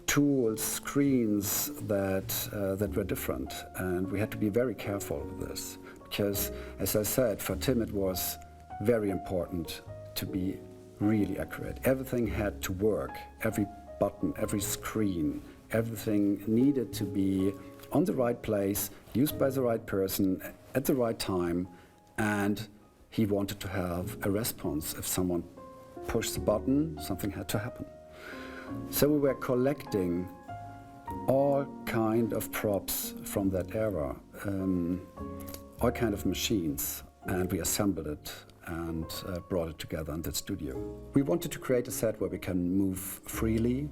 tools, screens that were different, and we had to be very careful with this, because, as I said, for Tim it was very important to be really accurate. Everything had to work, every button, every screen, everything needed to be on the right place, used by the right person, at the right time, and he wanted to have a response. If someone pushed the button, something had to happen. So we were collecting all kind of props from that era, all kind of machines, and we assembled it and brought it together in the studio. We wanted to create a set where we can move freely,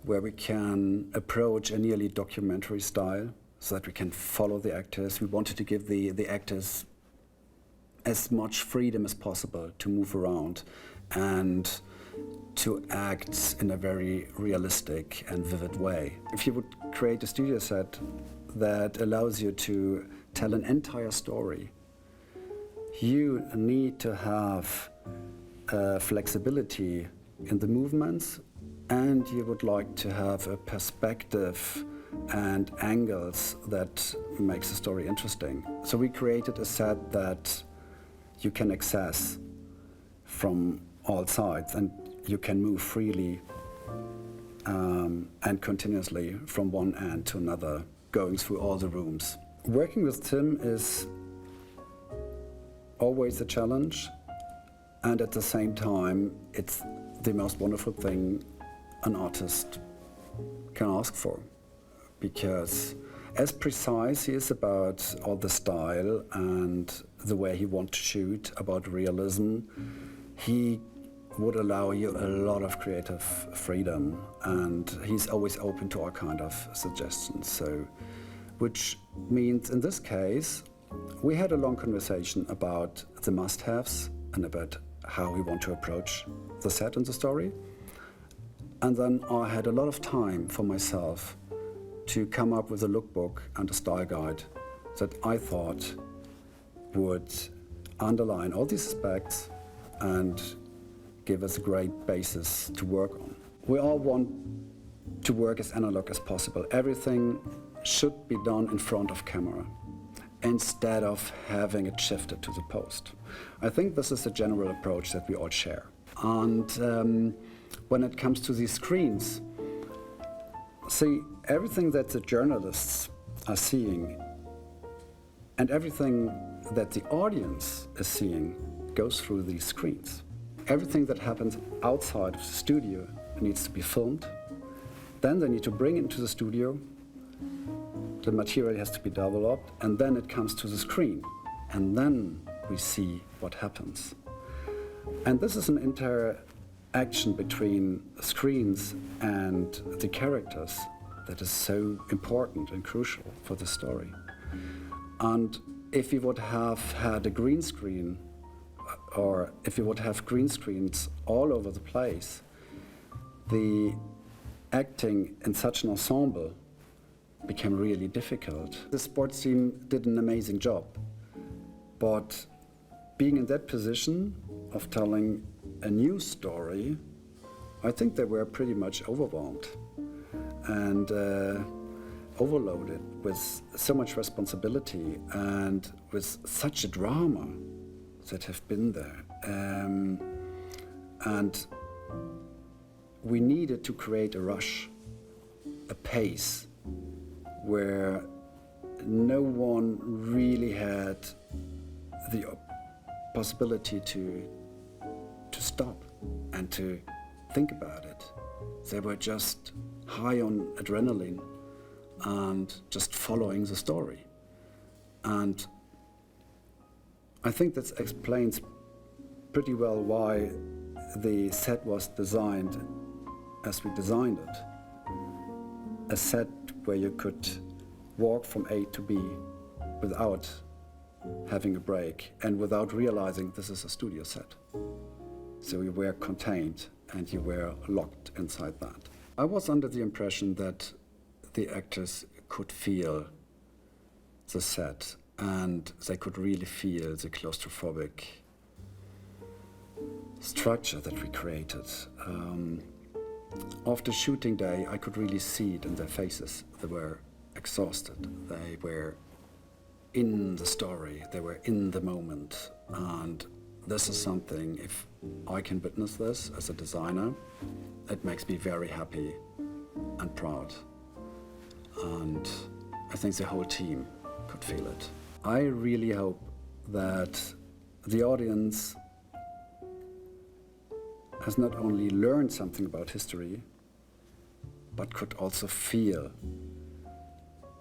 where we can approach a nearly documentary style so that we can follow the actors. We wanted to give the actors as much freedom as possible to move around and to act in a very realistic and vivid way. If you would create a studio set that allows you to tell an entire story, you need to have flexibility in the movements, and you would like to have a perspective and angles that makes the story interesting. So we created a set that you can access from all sides, and you can move freely and continuously from one end to another, going through all the rooms. Working with Tim is always a challenge, and at the same time, it's the most wonderful thing an artist can ask for, because as precise he is about all the style and the way he wants to shoot, about realism, he would allow you a lot of creative freedom, and he's always open to all kind of suggestions. So, which means in this case, we had a long conversation about the must-haves and about how we want to approach the set and the story. And then I had a lot of time for myself to come up with a lookbook and a style guide that I thought would underline all these aspects and give us a great basis to work on. We all want to work as analog as possible. Everything should be done in front of camera instead of having it shifted to the post. I think this is a general approach that we all share. And when it comes to these screens, see, everything that the journalists are seeing and everything that the audience is seeing goes through these screens. Everything that happens outside of the studio needs to be filmed. Then they need to bring it into the studio. The material has to be developed, and then it comes to the screen. And then we see what happens. And this is an interaction between screens and the characters that is so important and crucial for the story. And if we would have had a green screen, or if you would have green screens all over the place, the acting in such an ensemble became really difficult. The sports team did an amazing job, but being in that position of telling a new story, I think they were pretty much overwhelmed and overloaded with so much responsibility and with such a drama that have been there. And we needed to create a rush, a pace, where no one really had the possibility to stop and to think about it. They were just high on adrenaline and just following the story. And I think that explains pretty well why the set was designed as we designed it. A set where you could walk from A to B without having a break and without realizing this is a studio set. So you were contained and you were locked inside that. I was under the impression that the actors could feel the set and they could really feel the claustrophobic structure that we created. After shooting day, I could really see it in their faces. They were exhausted. They were in the story. They were in the moment. And this is something, if I can witness this as a designer, it makes me very happy and proud. And I think the whole team could feel it. I really hope that the audience has not only learned something about history, but could also feel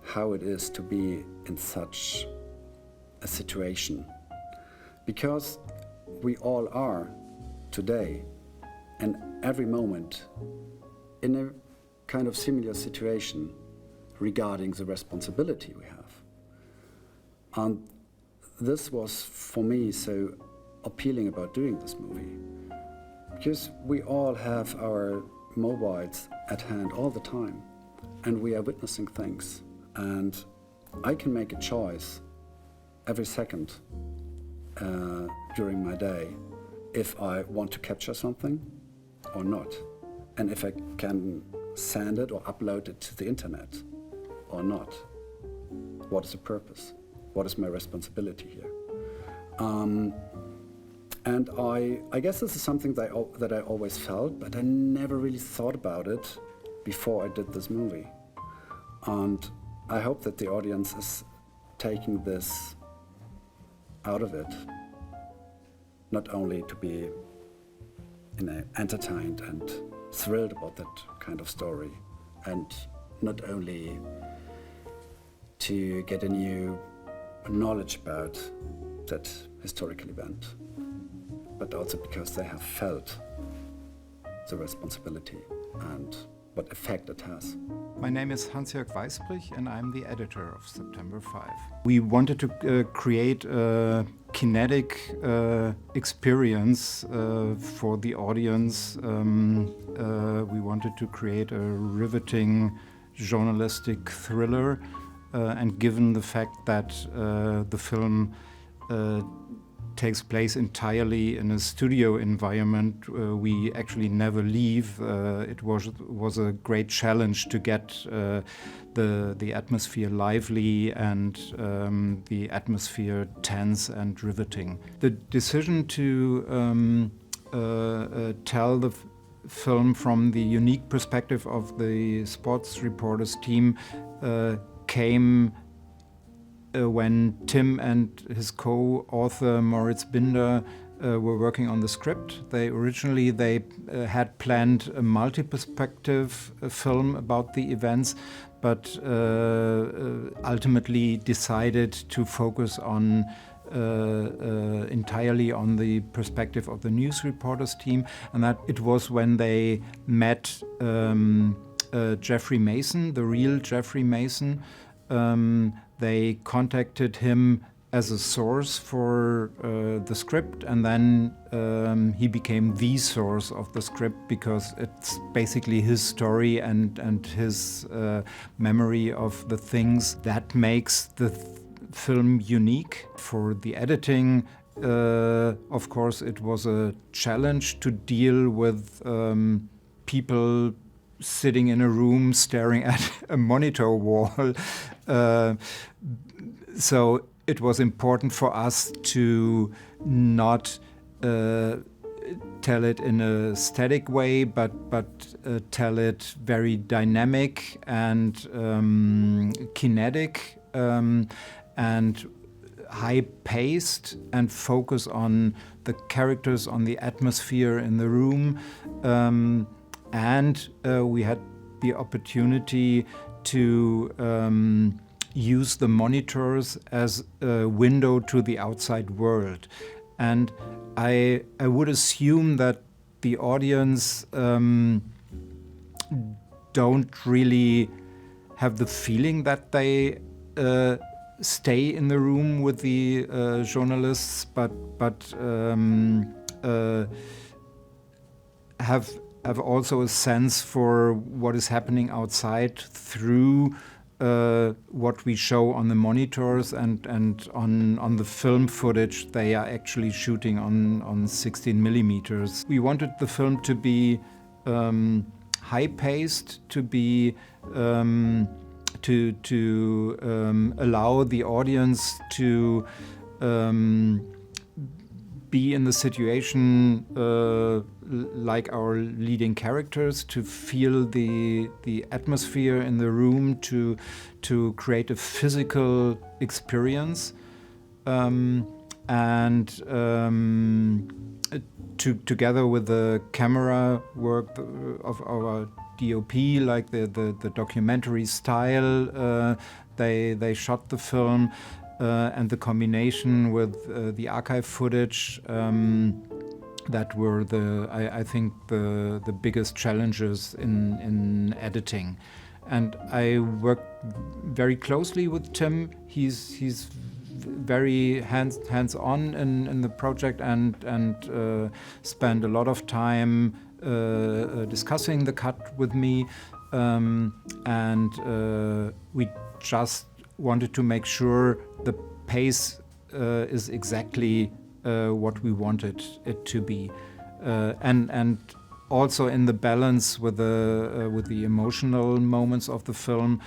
how it is to be in such a situation. Because we all are today, and every moment, in a kind of similar situation regarding the responsibility we have. And this was, for me, so appealing about doing this movie. Because we all have our mobiles at hand all the time, and we are witnessing things. And I can make a choice every second during my day if I want to capture something or not, and if I can send it or upload it to the internet or not. What is the purpose? What is my responsibility here? And I guess this is something that I always felt, but I never really thought about it before I did this movie. And I hope that the audience is taking this out of it, not only to be entertained and thrilled about that kind of story, and not only to get a new knowledge about that historical event, but also because they have felt the responsibility and what effect it has. My name is Hans-Jörg Weisbrich and I'm the editor of September 5. We wanted to create a kinetic experience for the audience. We wanted to create a riveting journalistic thriller, and given the fact that the film takes place entirely in a studio environment, we actually never leave. It was a great challenge to get the atmosphere lively and the atmosphere tense and riveting. The decision to tell the film from the unique perspective of the sports reporters team came when Tim and his co-author Moritz Binder were working on the script. They originally had planned a multi-perspective film about the events, but ultimately decided to focus on entirely on the perspective of the news reporters team, and that it was when they met Jeffrey Mason, the real Jeffrey Mason. They contacted him as a source for the script, and then he became the source of the script because it's basically his story and his memory of the things that makes the film unique. For the editing, of course, it was a challenge to deal with people sitting in a room staring at a monitor wall. So it was important for us to not tell it in a static way, but tell it very dynamic and kinetic and high-paced, and focus on the characters, on the atmosphere in the room. And we had the opportunity to use the monitors as a window to the outside world. And I would assume that the audience don't really have the feeling that they stay in the room with the journalists, but have also a sense for what is happening outside through what we show on the monitors and on the film footage they are actually shooting on 16 millimeters. We wanted the film to be high-paced, to be to allow the audience to be in the situation like our leading characters, to feel the atmosphere in the room, to create a physical experience, together with the camera work of our DOP, like the documentary style, they shot the film, and the combination with the archive footage, that were I think the biggest challenges in editing. And I worked very closely with Tim. He's very hands-on in the project and spent a lot of time discussing the cut with me, and we just wanted to make sure the pace is exactly what we wanted it to be, and also in the balance with the emotional moments of the film.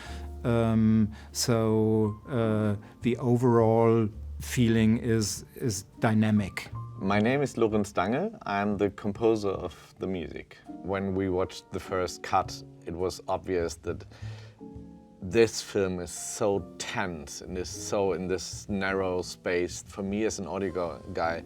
So the overall feeling is dynamic. My name is Lorenz Dange. I'm the composer of the music. When we watched the first cut, it was obvious that this film is so tense and is so in this narrow space. For me as an audio guy,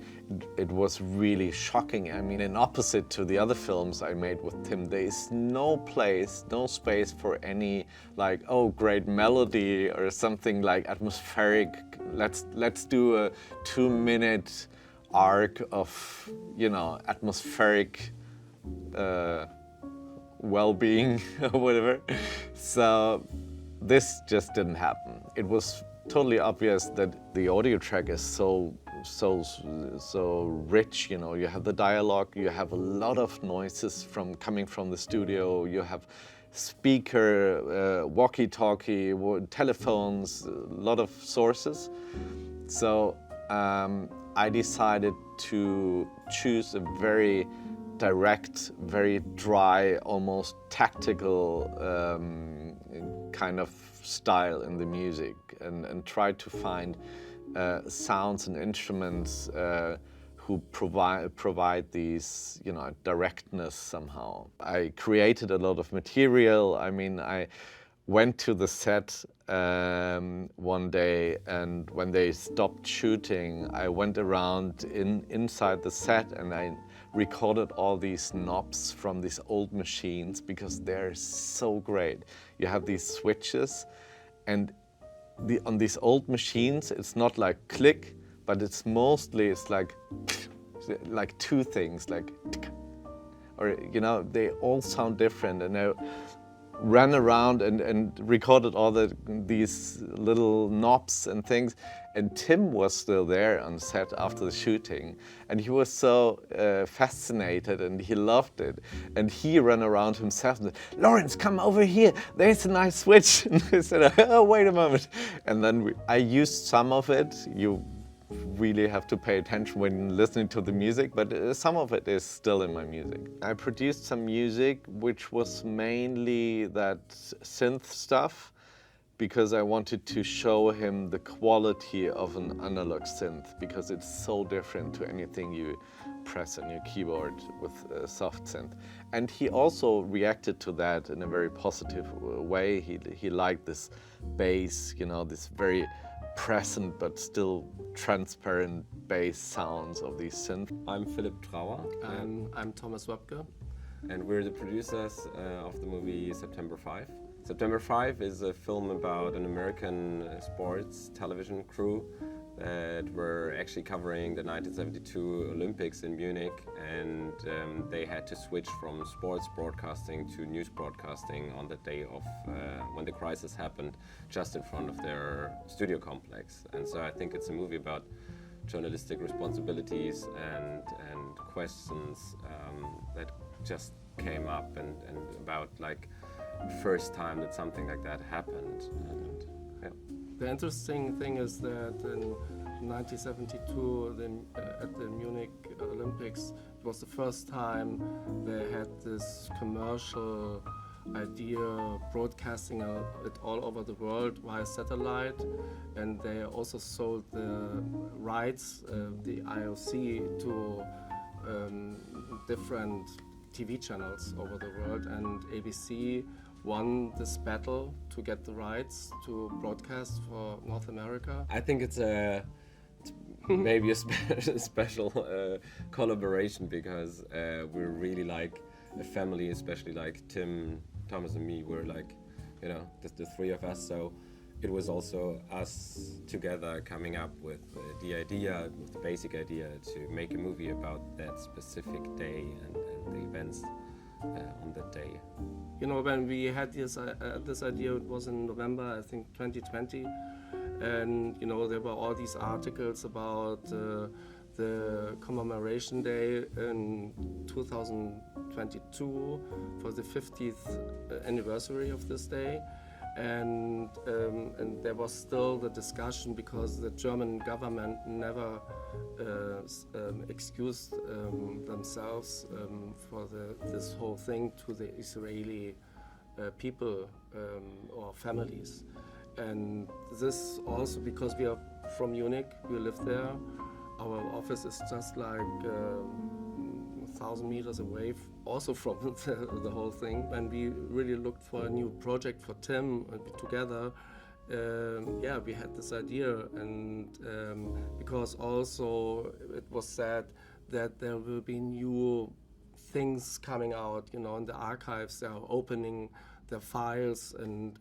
it was really shocking. I mean, in opposite to the other films I made with Tim, there is no place, no space for any like, oh, great melody or something like atmospheric. Let's do a 2-minute arc of, you know, atmospheric well-being or whatever. So this just didn't happen. It was totally obvious that the audio track is so rich. You know, you have the dialogue, you have a lot of noises coming from the studio, you have speaker, walkie-talkie, telephones, a lot of sources. So I decided to choose a very direct, very dry, almost tactical kind of style in the music, and try to find sounds and instruments who provide these, you know, directness somehow. I created a lot of material. I mean, I went to the set one day, and when they stopped shooting, I went around inside the set and I recorded all these knobs from these old machines because they're so great. You have these switches, and on these old machines, it's not like click, but it's like two things, like, or, you know, they all sound different. And ran around and recorded all these little knobs and things. And Tim was still there on set after the shooting. And he was so fascinated and he loved it. And he ran around himself and said, "Lawrence, come over here. There's a nice switch." And I said, "Oh, wait a moment." And then I used some of it. You really have to pay attention when listening to the music, but some of it is still in my music. I produced some music which was mainly that synth stuff, because I wanted to show him the quality of an analog synth, because it's so different to anything you press on your keyboard with a soft synth. And he also reacted to that in a very positive way. He liked this bass, you know, this very present but still transparent bass sounds of these synths. I'm Philipp Trauer. I'm Thomas Wöpke. And we're the producers of the movie September 5. September 5 is a film about an American sports television crew that were actually covering the 1972 Olympics in Munich, and they had to switch from sports broadcasting to news broadcasting on the day of when the crisis happened, just in front of their studio complex. And so I think it's a movie about journalistic responsibilities and questions that just came up, and about like first time that something like that happened. And yeah. The interesting thing is that in 1972, at the Munich Olympics, it was the first time they had this commercial idea broadcasting it all over the world via satellite, and they also sold the rights, the IOC, to different TV channels over the world, and ABC won this battle to get the rights to broadcast for North America. I think it's maybe a special collaboration, because we're really like a family, especially like Tim, Thomas and me. We're like, you know, the three of us. So it was also us together coming up with the idea, with the basic idea to make a movie about that specific day and the events on that day. You know, when we had this idea, it was in November, I think 2020, and you know, there were all these articles about the commemoration day in 2022 for the 50th anniversary of this day. And there was still the discussion, because the German government never excused themselves for this whole thing to the Israeli people or families. And this also because we are from Munich, we live there. Our office is just like 1,000 meters away, also from the whole thing. When we really looked for a new project for Tim together, yeah, we had this idea, and because also it was said that there will be new things coming out, you know, in the archives. They are opening their files, and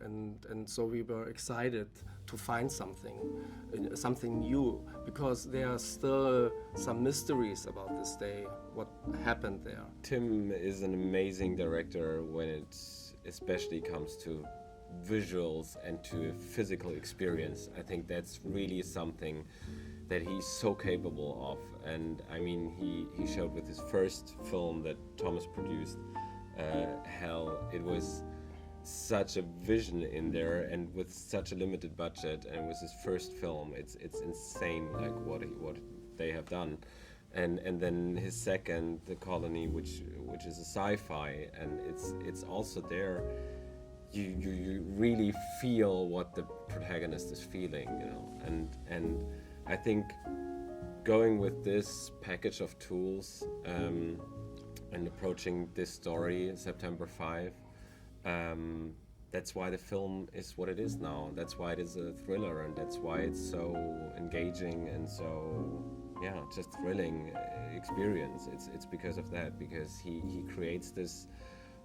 so we were excited to find something new, because there are still some mysteries about this day, what happened there. Tim is an amazing director when it especially comes to visuals and to physical experience. I think that's really something that he's so capable of. And I mean, he showed with his first film that Thomas produced, Hell, it was such a vision in there, and with such a limited budget, and it was his first film. It's insane, like what they have done. And then his second, The Colony, which is a sci-fi, and it's also there. You really feel what the protagonist is feeling, you know. And I think going with this package of tools and approaching this story, September 5, that's why the film is what it is now. That's why it is a thriller, and that's why it's so engaging and so, yeah, just thrilling experience. It's because of that, because he creates this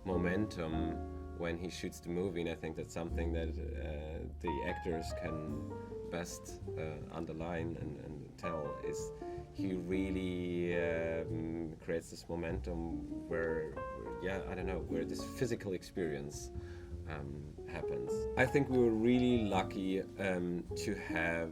momentum when he shoots the movie, and I think that's something that the actors can best underline and tell, is he really creates this momentum where, yeah, I don't know, where this physical experience happens. I think we were really lucky to have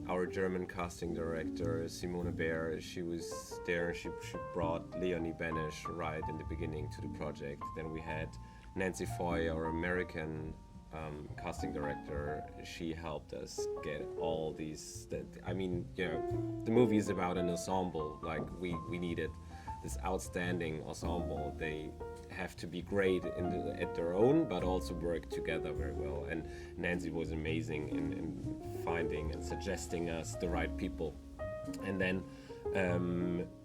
our German casting director, Simone Beer. She was there. She brought Leonie Benisch right in the beginning to the project. Then we had Nancy Foy, our American casting director. She helped us get all these. I mean, you know, the movie is about an ensemble. Like we needed this outstanding ensemble. They have to be great at their own, but also work together very well. And Nancy was amazing in finding and suggesting us the right people. And then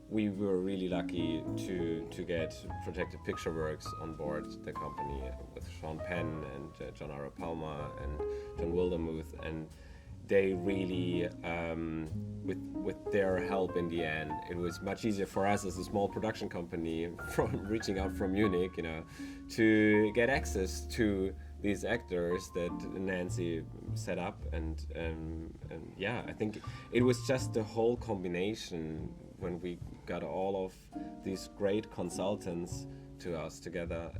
we were really lucky to get Projected Picture Works on board the company with Sean Penn and John Arapalma and John Wildermuth, and they really, with their help in the end, it was much easier for us as a small production company from reaching out from Munich, you know, to get access to these actors that Nancy set up, and yeah, I think it was just the whole combination when we got all of these great consultants to us together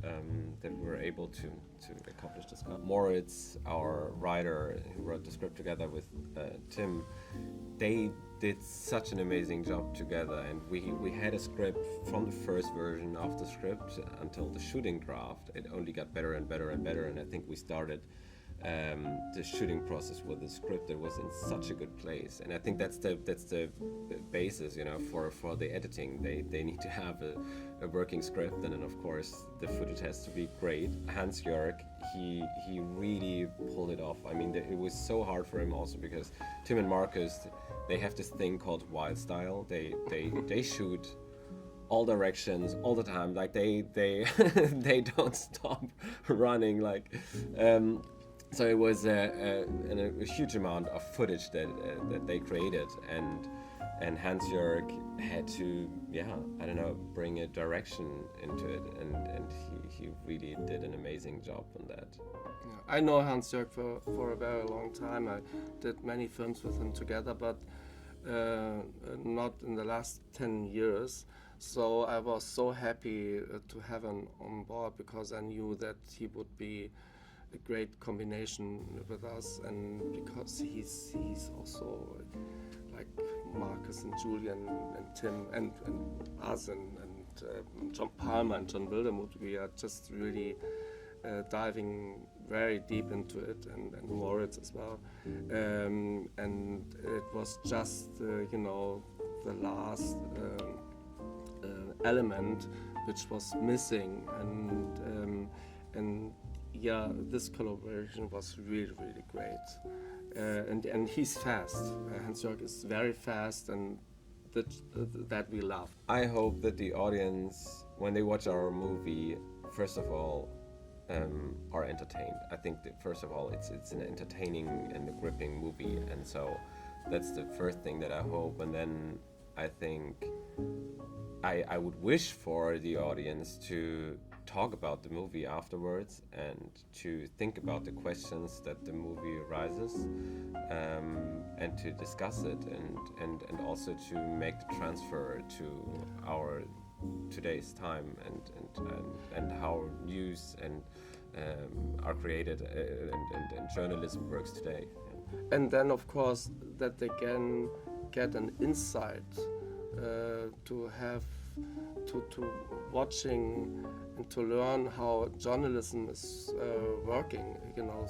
that we were able to accomplish this. Moritz, our writer who wrote the script together with Tim, they did such an amazing job together, and we had a script from the first version of the script until the shooting draft. It only got better and better and better, and I think we started the shooting process with the script that was in such a good place, and I think that's the basis, you know, for the editing. They need to have a working script, and then of course the footage has to be great. Hans-Jörg, he really pulled it off. I mean, it was so hard for him also because Tim and Marcus, they have this thing called wild style. They shoot all directions all the time. Like they they don't stop running. Like. So it was a huge amount of footage that they created, and Hans-Jörg had to, I don't know, bring a direction into it, and he really did an amazing job on that. I know Hans-Jörg for a very long time. I did many films with him together, but not in the last 10 years. So I was so happy to have him on board because I knew that he would be a great combination with us, and because he's also like Marcus and Julian and Tim and us and John Palmer and John Wildermuth. We are just really diving very deep into it, and Moritz as well. And it was just you know, the last element which was missing, and yeah, this collaboration was really, really great. And he's fast. Hans-Jörg is very fast, and that we love. I hope that the audience, when they watch our movie, first of all, are entertained. I think that first of all, it's an entertaining and a gripping movie, and so that's the first thing that I hope. And then I think I would wish for the audience to talk about the movie afterwards and to think about the questions that the movie raises, and to discuss it, and also to make the transfer to our today's time, and how news and are created, and journalism works today. And then of course that they can get an insight to have to watching and to learn how journalism is working, you know,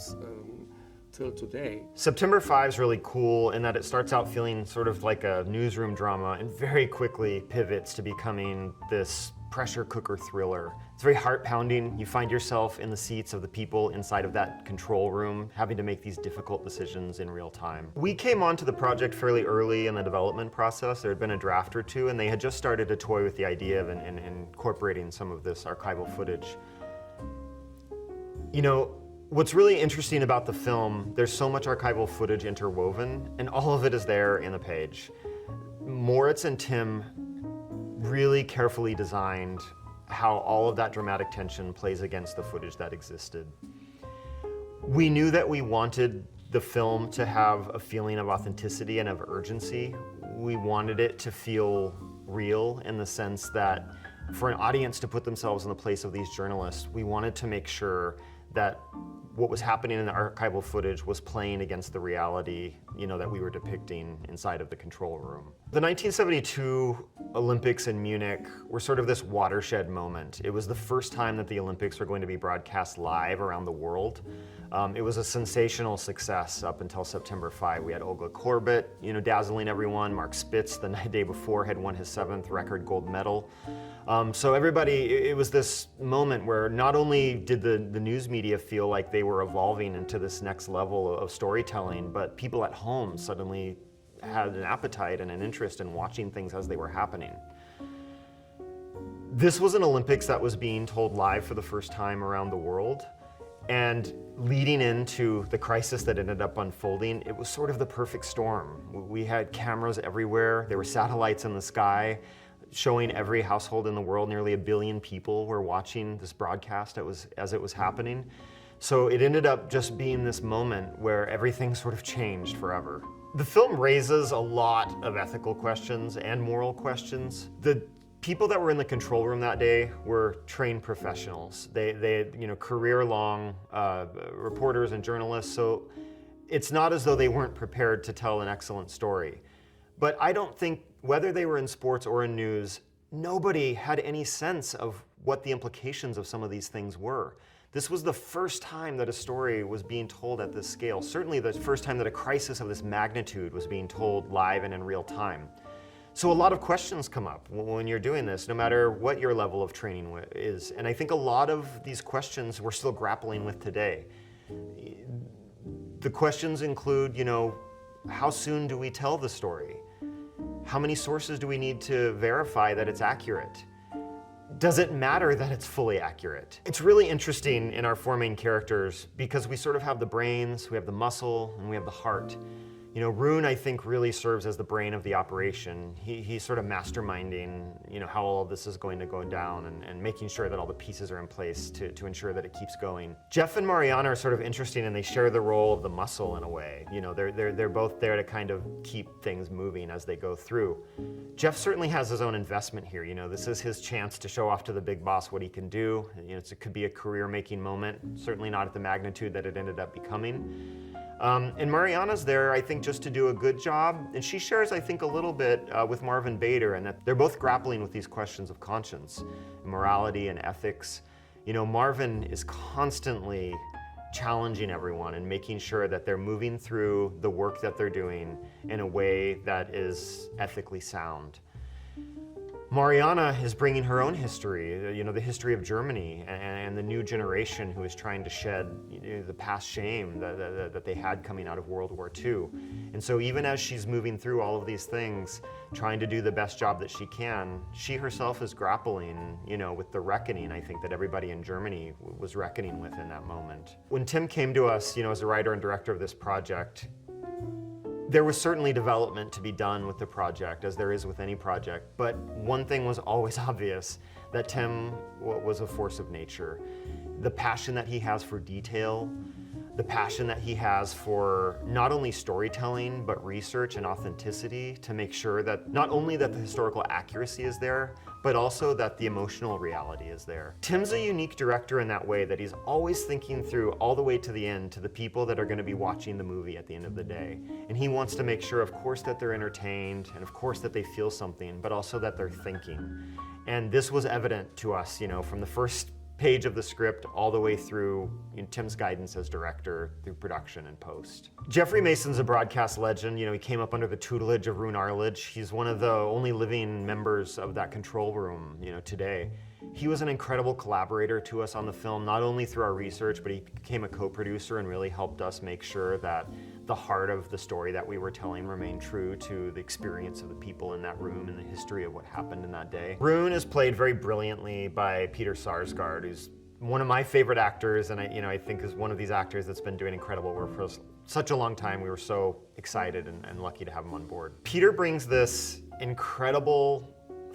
till today. September 5 is really cool in that it starts out feeling sort of like a newsroom drama and very quickly pivots to becoming this pressure cooker thriller. It's very heart-pounding. You find yourself in the seats of the people inside of that control room, having to make these difficult decisions in real time. We came onto the project fairly early in the development process. There had been a draft or two, and they had just started to toy with the idea of incorporating some of this archival footage. You know, what's really interesting about the film, there's so much archival footage interwoven, and all of it is there in the page. Moritz and Tim really carefully designed how all of that dramatic tension plays against the footage that existed. We knew that we wanted the film to have a feeling of authenticity and of urgency. We wanted it to feel real in the sense that for an audience to put themselves in the place of these journalists, we wanted to make sure that what was happening in the archival footage was playing against the reality, that we were depicting inside of the control room. The 1972 Olympics in Munich were sort of this watershed moment. It was the first time that the Olympics were going to be broadcast live around the world. It was a sensational success up until September 5. We had Olga Korbut, dazzling everyone. Mark Spitz, the day before, had won his 7th record gold medal. So everybody, it was this moment where not only did the news media feel like they were evolving into this next level of storytelling, but people at home suddenly had an appetite and an interest in watching things as they were happening. This was an Olympics that was being told live for the first time around the world. And leading into the crisis that ended up unfolding, it was sort of the perfect storm. We had cameras everywhere. There were satellites in the sky showing every household in the world. Nearly 1 billion people were watching this broadcast as it was happening. So it ended up just being this moment where everything sort of changed forever. The film raises a lot of ethical questions and moral questions. The people that were in the control room that day were trained professionals. They career-long reporters and journalists, so it's not as though they weren't prepared to tell an excellent story. But I don't think, whether they were in sports or in news, nobody had any sense of what the implications of some of these things were. This was the first time that a story was being told at this scale. Certainly the first time that a crisis of this magnitude was being told live and in real time. So a lot of questions come up when you're doing this, no matter what your level of training is. And I think a lot of these questions we're still grappling with today. The questions include, how soon do we tell the story? How many sources do we need to verify that it's accurate? Does it matter that it's fully accurate? It's really interesting in our 4 main characters because we sort of have the brains, we have the muscle, and we have the heart. Rune, I think, really serves as the brain of the operation. He's sort of masterminding, how all of this is going to go down and making sure that all the pieces are in place to ensure that it keeps going. Jeff and Mariana are sort of interesting, and they share the role of the muscle in a way. They're both there to kind of keep things moving as they go through. Jeff certainly has his own investment here. This is his chance to show off to the big boss what he can do. It could be a career-making moment, certainly not at the magnitude that it ended up becoming. And Mariana's there, I think, just to do a good job. And she shares, I think, a little bit with Marvin Bader, and that they're both grappling with these questions of conscience, morality, and ethics. Marvin is constantly challenging everyone and making sure that they're moving through the work that they're doing in a way that is ethically sound. Mariana is bringing her own history, the history of Germany and the new generation who is trying to shed the past shame that they had coming out of World War II. And so even as she's moving through all of these things, trying to do the best job that she can, she herself is grappling, with the reckoning, I think, that everybody in Germany was reckoning with in that moment. When Tim came to us, as a writer and director of this project, there was certainly development to be done with the project, as there is with any project, but one thing was always obvious, that Tim was a force of nature. The passion that he has for detail, the passion that he has for not only storytelling, but research and authenticity to make sure that not only that the historical accuracy is there, but also that the emotional reality is there. Tim's a unique director in that way, that he's always thinking through all the way to the end to the people that are going to be watching the movie at the end of the day. And he wants to make sure, of course, that they're entertained, and of course that they feel something, but also that they're thinking. And this was evident to us, from the first page of the script all the way through Tim's guidance as director, through production and post. Jeffrey Mason's a broadcast legend. He came up under the tutelage of Rune Arledge. He's one of the only living members of that control room, today. He was an incredible collaborator to us on the film, not only through our research, but he became a co-producer and really helped us make sure that the heart of the story that we were telling remained true to the experience of the people in that room and the history of what happened in that day. Rune is played very brilliantly by Peter Sarsgaard, who's one of my favorite actors, and I think is one of these actors that's been doing incredible work for us such a long time. We were so excited and lucky to have him on board. Peter brings this incredible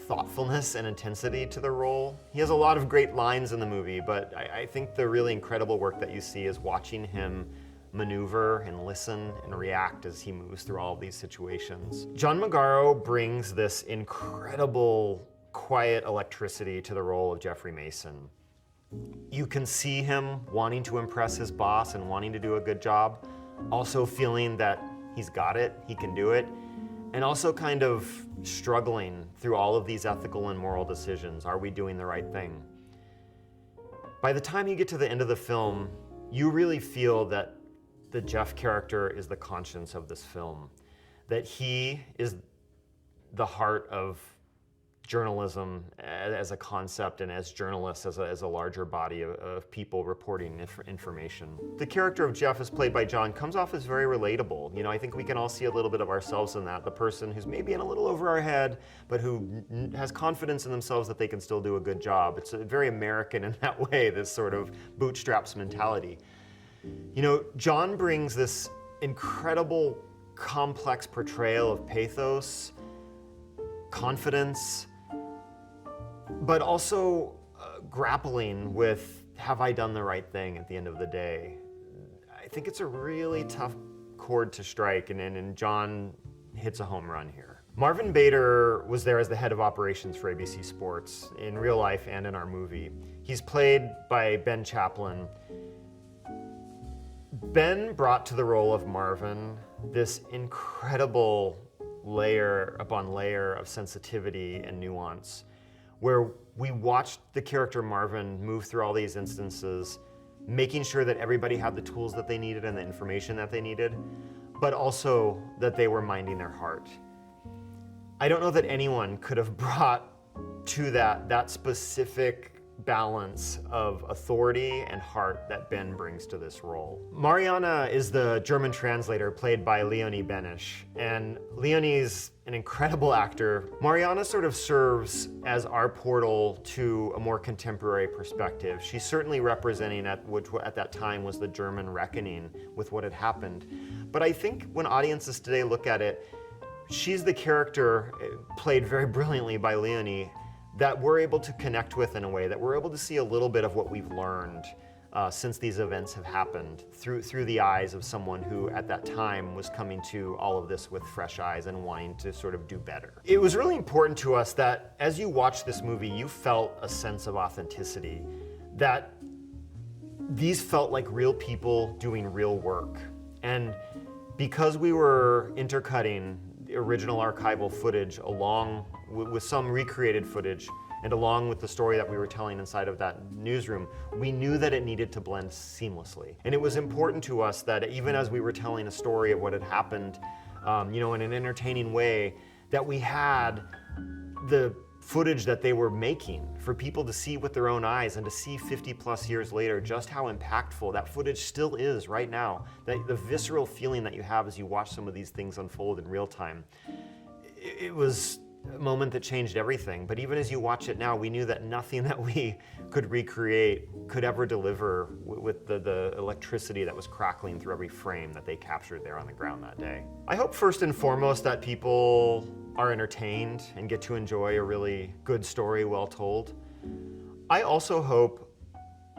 thoughtfulness and intensity to the role. He has a lot of great lines in the movie, but I think the really incredible work that you see is watching him maneuver and listen and react as he moves through all of these situations. John Magaro brings this incredible quiet electricity to the role of Jeffrey Mason. You can see him wanting to impress his boss and wanting to do a good job, also feeling that he's got it, he can do it, and also kind of struggling through all of these ethical and moral decisions. Are we doing the right thing? By the time you get to the end of the film, you really feel that the Jeff character is the conscience of this film, that he is the heart of journalism as a concept and as journalists, as a larger body of people reporting information. The character of Jeff, as played by John, comes off as very relatable. You know, I think we can all see a little bit of ourselves in that. The person who's maybe in a little over our head, but who has confidence in themselves that they can still do a good job. It's very American in that way, this sort of bootstraps mentality. You know, John brings this incredible, complex portrayal of pathos, confidence, but also grappling with, have I done the right thing at the end of the day? I think it's a really tough chord to strike, and John hits a home run here. Marvin Bader was there as the head of operations for ABC Sports in real life and in our movie. He's played by Ben Chaplin. Ben brought to the role of Marvin this incredible layer upon layer of sensitivity and nuance, where we watched the character Marvin move through all these instances, making sure that everybody had the tools that they needed and the information that they needed, but also that they were minding their heart. I don't know that anyone could have brought to that specific balance of authority and heart that Ben brings to this role. Mariana is the German translator played by Leonie Benisch, and Leonie's an incredible actor. Mariana sort of serves as our portal to a more contemporary perspective. She's certainly representing what at that time was the German reckoning with what had happened. But I think when audiences today look at it, she's the character played very brilliantly by Leonie that we're able to connect with in a way, that we're able to see a little bit of what we've learned since these events have happened through the eyes of someone who at that time was coming to all of this with fresh eyes and wanting to sort of do better. It was really important to us that as you watched this movie, you felt a sense of authenticity, that these felt like real people doing real work. And because we were intercutting the original archival footage along with some recreated footage and along with the story that we were telling inside of that newsroom, we knew that it needed to blend seamlessly. And it was important to us that even as we were telling a story of what had happened, you know, in an entertaining way, that we had the footage that they were making for people to see with their own eyes and to see 50 plus years later just how impactful that footage still is right now. The visceral feeling that you have as you watch some of these things unfold in real time. It was a moment that changed everything, but even as you watch it now, we knew that nothing that we could recreate could ever deliver with the electricity that was crackling through every frame that they captured there on the ground that day. I hope first and foremost that people are entertained and get to enjoy a really good story well told. I also hope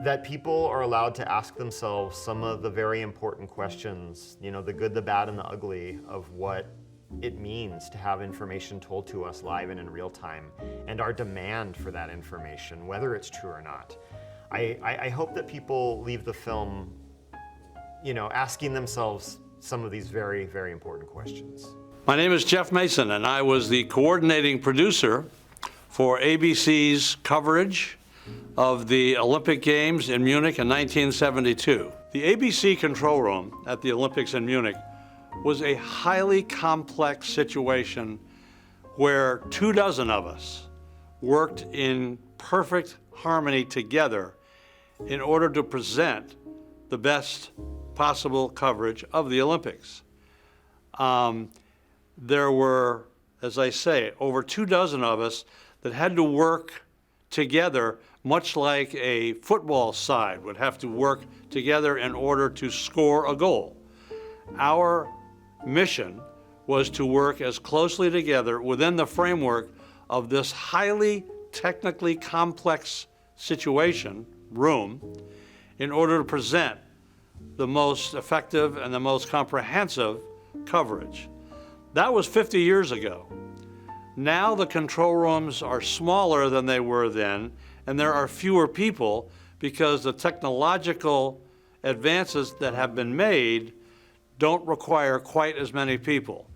that people are allowed to ask themselves some of the very important questions, you know, the good, the bad, and the ugly of what it means to have information told to us live and in real time, and our demand for that information, whether it's true or not. I hope that people leave the film, you know, asking themselves some of these very, very important questions. My name is Jeff Mason, and I was the coordinating producer for ABC's coverage of the Olympic Games in Munich in 1972. The ABC control room at the Olympics in Munich was a highly complex situation where 24 of us worked in perfect harmony together in order to present the best possible coverage of the Olympics. There were, as I say, over 24 of us that had to work together, much like a football side would have to work together in order to score a goal. Our mission was to work as closely together within the framework of this highly technically complex room, in order to present the most effective and the most comprehensive coverage. That was 50 years ago. Now the control rooms are smaller than they were then, and there are fewer people because the technological advances that have been made don't require quite as many people.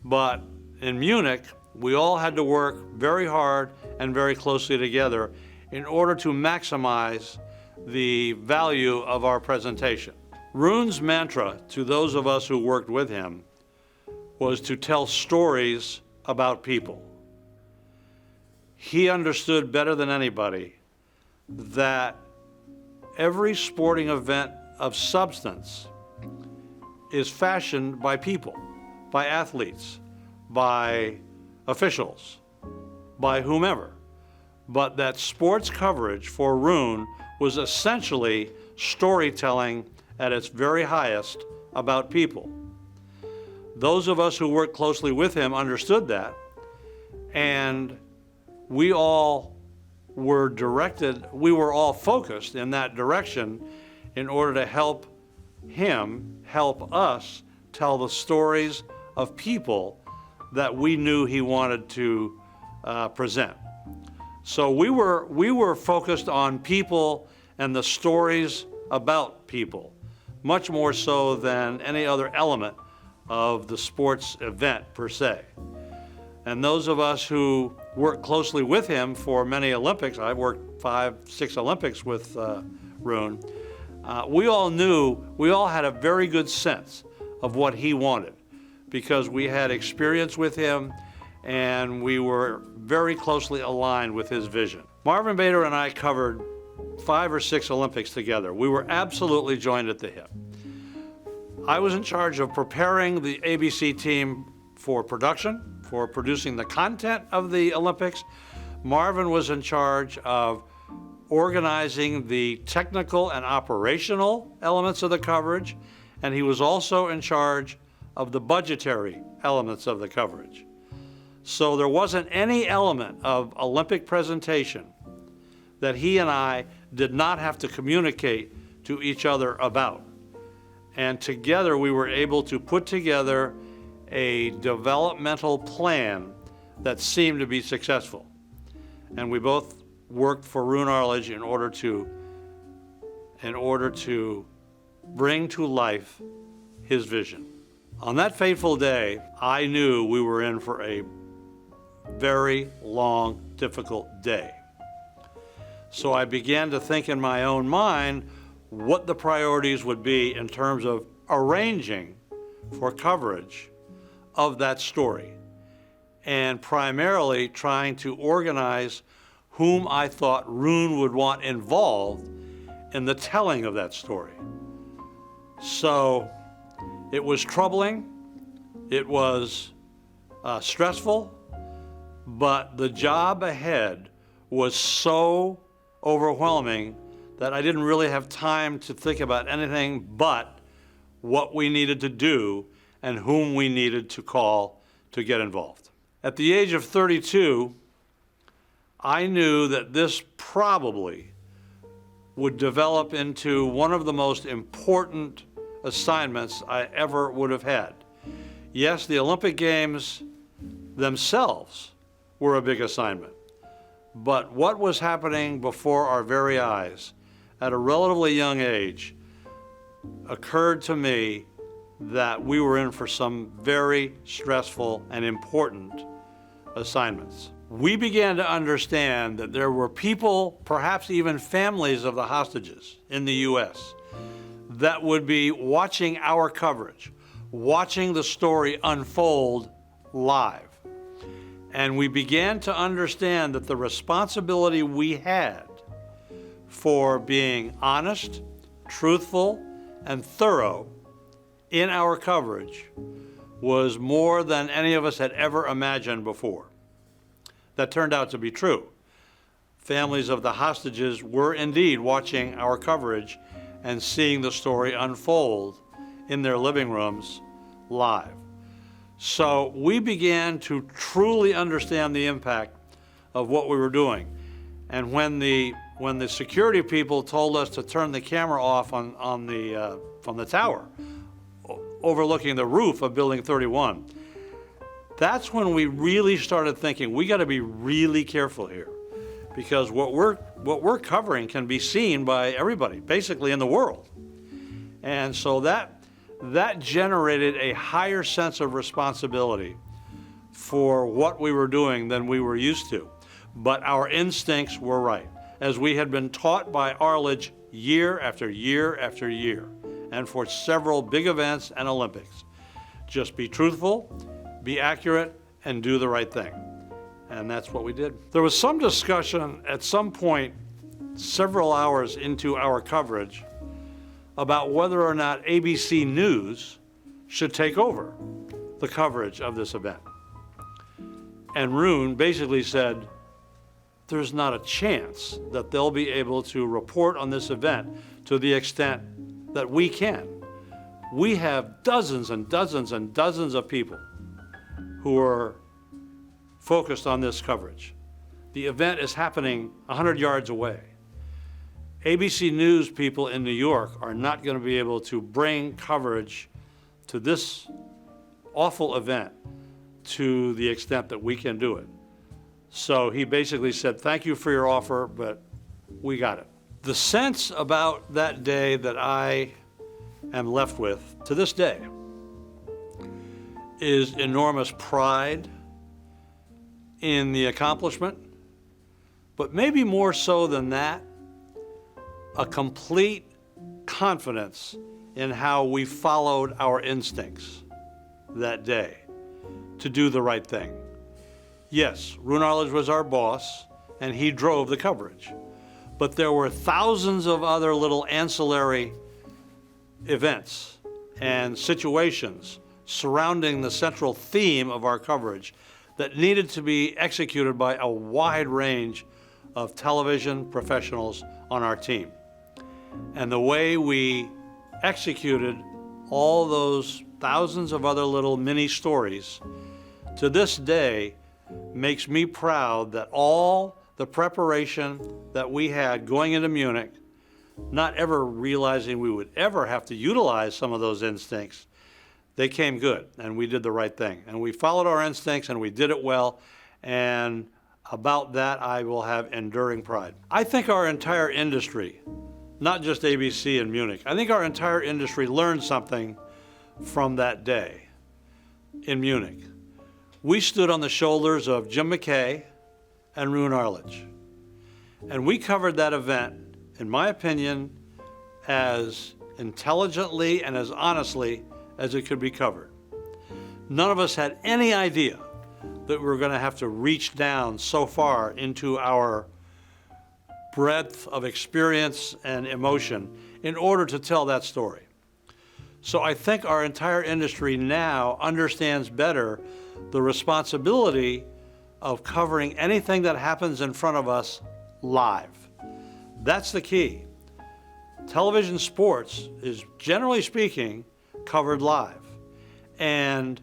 But in Munich, we all had to work very hard and very closely together in order to maximize the value of our presentation. Rune's mantra to those of us who worked with him was to tell stories about people. He understood better than anybody that every sporting event of substance is fashioned by people, by athletes, by officials, by whomever. But that sports coverage for Rune was essentially storytelling at its very highest about people. Those of us who worked closely with him understood that, and we all were directed, we were all focused in that direction in order to help him help us tell the stories of people that we knew he wanted to present. So we were focused on people and the stories about people, much more so than any other element of the sports event per se. And those of us who worked closely with him for many Olympics, I worked 5, 6 Olympics with Rune, we all knew, we all had a very good sense of what he wanted because we had experience with him and we were very closely aligned with his vision. Marvin Bader and I covered 5 or 6 Olympics together. We were absolutely joined at the hip. I was in charge of preparing the ABC team for production, for producing the content of the Olympics. Marvin was in charge of organizing the technical and operational elements of the coverage, and he was also in charge of the budgetary elements of the coverage. So there wasn't any element of Olympic presentation that he and I did not have to communicate to each other about. And together we were able to put together a developmental plan that seemed to be successful. And we both worked for Rune Arledge in order to bring to life his vision. On that fateful day, I knew we were in for a very long, difficult day. So I began to think in my own mind what the priorities would be in terms of arranging for coverage of that story, and primarily trying to organize whom I thought Rune would want involved in the telling of that story. So it was troubling, it was stressful, but the job ahead was so overwhelming that I didn't really have time to think about anything but what we needed to do and whom we needed to call to get involved. At the age of 32, I knew that this probably would develop into one of the most important assignments I ever would have had. Yes, the Olympic Games themselves were a big assignment, but what was happening before our very eyes at a relatively young age occurred to me that we were in for some very stressful and important assignments. We began to understand that there were people, perhaps even families of the hostages in the US, that would be watching our coverage, watching the story unfold live. And we began to understand that the responsibility we had for being honest, truthful, and thorough in our coverage was more than any of us had ever imagined before. That turned out to be true. Families of the hostages were indeed watching our coverage and seeing the story unfold in their living rooms live. So we began to truly understand the impact of what we were doing. And when the security people told us to turn the camera off from the tower overlooking the roof of Building 31, that's when we really started thinking, we got to be really careful here, because what we're what we're covering can be seen by everybody, basically in the world. And so that generated a higher sense of responsibility for what we were doing than we were used to. But our instincts were right, as we had been taught by Arledge year after year after year, and for several big events and Olympics. Just be truthful, be accurate, and do the right thing. And that's what we did. There was some discussion at some point, several hours into our coverage, about whether or not ABC News should take over the coverage of this event. And Rune basically said, there's not a chance that they'll be able to report on this event to the extent that we can. We have dozens and dozens and dozens of people who are focused on this coverage. The event is happening 100 yards away. ABC News people in New York are not going to be able to bring coverage to this awful event to the extent that we can do it. So he basically said, thank you for your offer, but we got it. The sense about that day that I am left with to this day is enormous pride in the accomplishment, but maybe more so than that, a complete confidence in how we followed our instincts that day to do the right thing. Yes, Rune Arledge was our boss, and he drove the coverage. But there were thousands of other little ancillary events and situations surrounding the central theme of our coverage that needed to be executed by a wide range of television professionals on our team. And the way we executed all those thousands of other little mini stories to this day makes me proud that all the preparation that we had going into Munich, not ever realizing we would ever have to utilize some of those instincts, they came good and we did the right thing. And we followed our instincts and we did it well. And about that, I will have enduring pride. I think our entire industry, not just ABC in Munich, I think our entire industry learned something from that day in Munich. We stood on the shoulders of Jim McKay and Rune Arledge. And we covered that event, in my opinion, as intelligently and as honestly as it could be covered. None of us had any idea that we were going to have to reach down so far into our breadth of experience and emotion in order to tell that story. So I think our entire industry now understands better the responsibility of covering anything that happens in front of us live. That's the key. Television sports is, generally speaking, covered live. And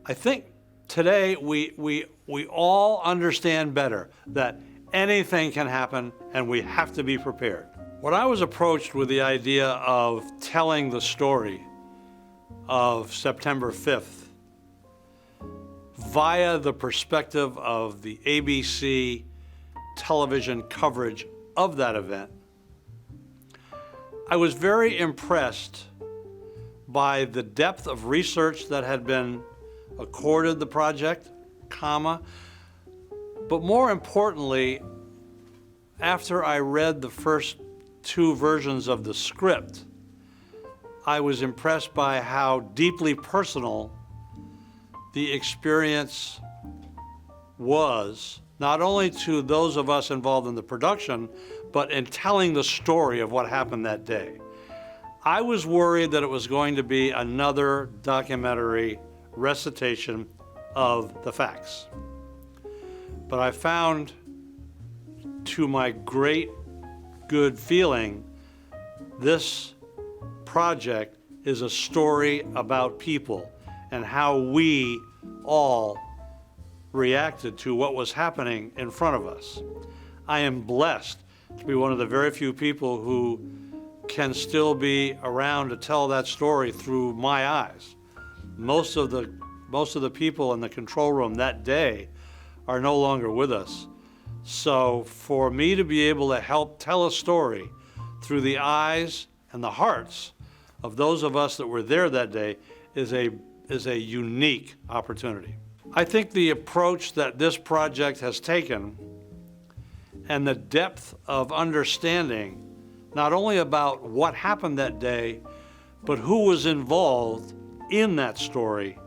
I think today we all understand better that anything can happen and we have to be prepared. When I was approached with the idea of telling the story of September 5th via the perspective of the ABC television coverage of that event, I was very impressed by the depth of research that had been accorded the project, but more importantly, after I read the first 2 versions of the script, I was impressed by how deeply personal the experience was, not only to those of us involved in the production, but in telling the story of what happened that day. I was worried that it was going to be another documentary recitation of the facts. But I found, to my great good feeling, this project is a story about people and how we all reacted to what was happening in front of us. I am blessed to be one of the very few people who can still be around to tell that story through my eyes. Most of the people in the control room that day are no longer with us, So for me to be able to help tell a story through the eyes and the hearts of those of us that were there that day is a unique opportunity. I think the approach that this project has taken and the depth of understanding, not only about what happened that day, but who was involved in that story,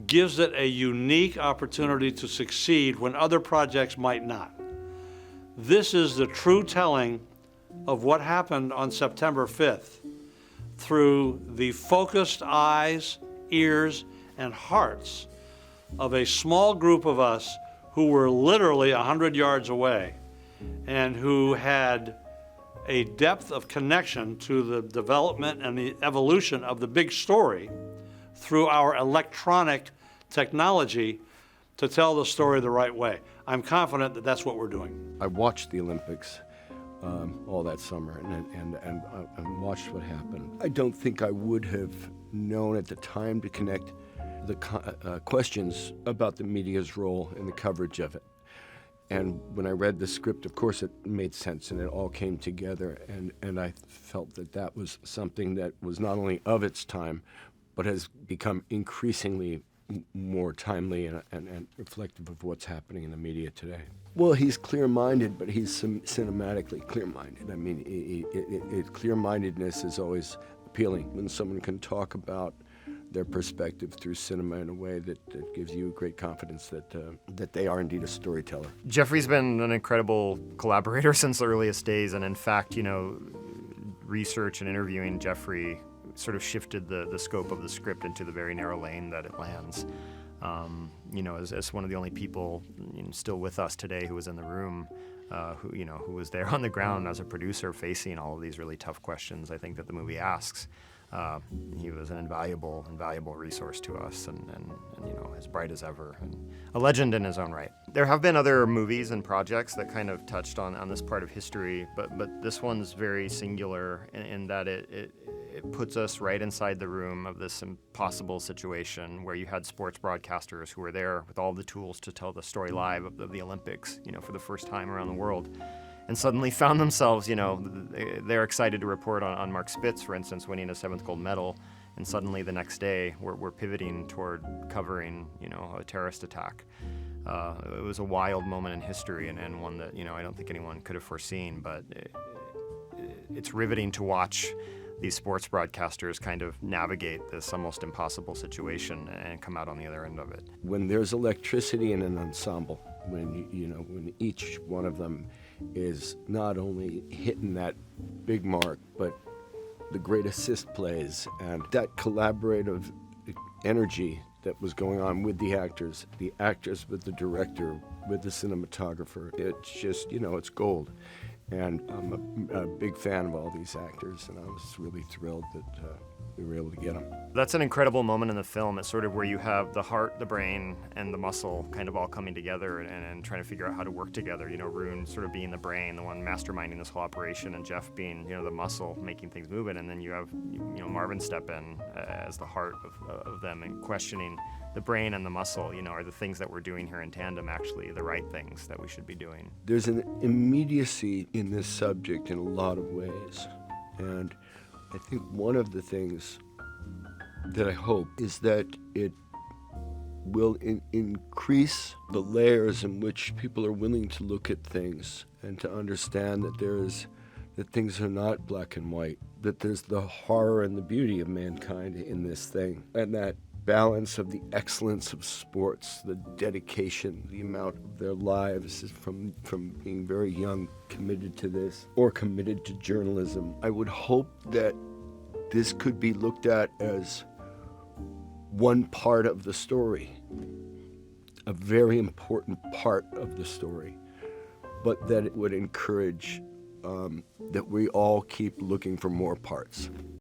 gives it a unique opportunity to succeed when other projects might not. This is the true telling of what happened on September 5th through the focused eyes, ears, and hearts of a small group of us who were literally 100 yards away and who had a depth of connection to the development and the evolution of the big story through our electronic technology to tell the story the right way. I'm confident that that's what we're doing. I watched the Olympics all that summer and watched what happened. I don't think I would have known at the time to connect the questions about the media's role in the coverage of it. And when I read the script, of course, it made sense and it all came together. And I felt that that was something that was not only of its time, but has become increasingly more timely and reflective of what's happening in the media today. Well, he's clear-minded, but he's cinematically clear-minded. I mean, clear-mindedness is always appealing when someone can talk about their perspective through cinema in a way that gives you great confidence that they are indeed a storyteller. Jeffrey's been an incredible collaborator since the earliest days, and in fact, you know, research and interviewing Jeffrey sort of shifted the scope of the script into the very narrow lane that it lands. You know, as one of the only people still with us today who was in the room, who was there on the ground as a producer facing all of these really tough questions, I think that the movie asks. He was an invaluable resource to us, and you know, as bright as ever, and a legend in his own right. There have been other movies and projects that kind of touched on this part of history, but this one's very singular in that it puts us right inside the room of this impossible situation where you had sports broadcasters who were there with all the tools to tell the story live of the Olympics, you know, for the first time around the world. And suddenly found themselves, you know, they're excited to report on Mark Spitz, for instance, winning a 7th gold medal. And suddenly the next day, we're pivoting toward covering, you know, a terrorist attack. It was a wild moment in history and one that, you know, I don't think anyone could have foreseen. But it's riveting to watch these sports broadcasters kind of navigate this almost impossible situation and come out on the other end of it. When there's electricity in an ensemble, when each one of them is not only hitting that big mark, but the great assist plays and that collaborative energy that was going on with the actors with the director, with the cinematographer, it's just, you know, it's gold. And I'm a big fan of all these actors, and I was really thrilled that we were able to get them. That's an incredible moment in the film. It's sort of where you have the heart, the brain, and the muscle kind of all coming together and trying to figure out how to work together. You know, Rune sort of being the brain, the one masterminding this whole operation, and Jeff being, you know, the muscle making things move. And then you have, you know, Marvin step in as the heart of them and questioning the brain and the muscle. You know, are the things that we're doing here in tandem actually the right things that we should be doing? There's an immediacy in this subject in a lot of ways. And I think one of the things that I hope is that it will increase the layers in which people are willing to look at things and to understand that things are not black and white, that there's the horror and the beauty of mankind in this thing, and that balance of the excellence of sports, the dedication, the amount of their lives from being very young committed to this or committed to journalism. I would hope that this could be looked at as one part of the story, a very important part of the story, but that it would encourage that we all keep looking for more parts.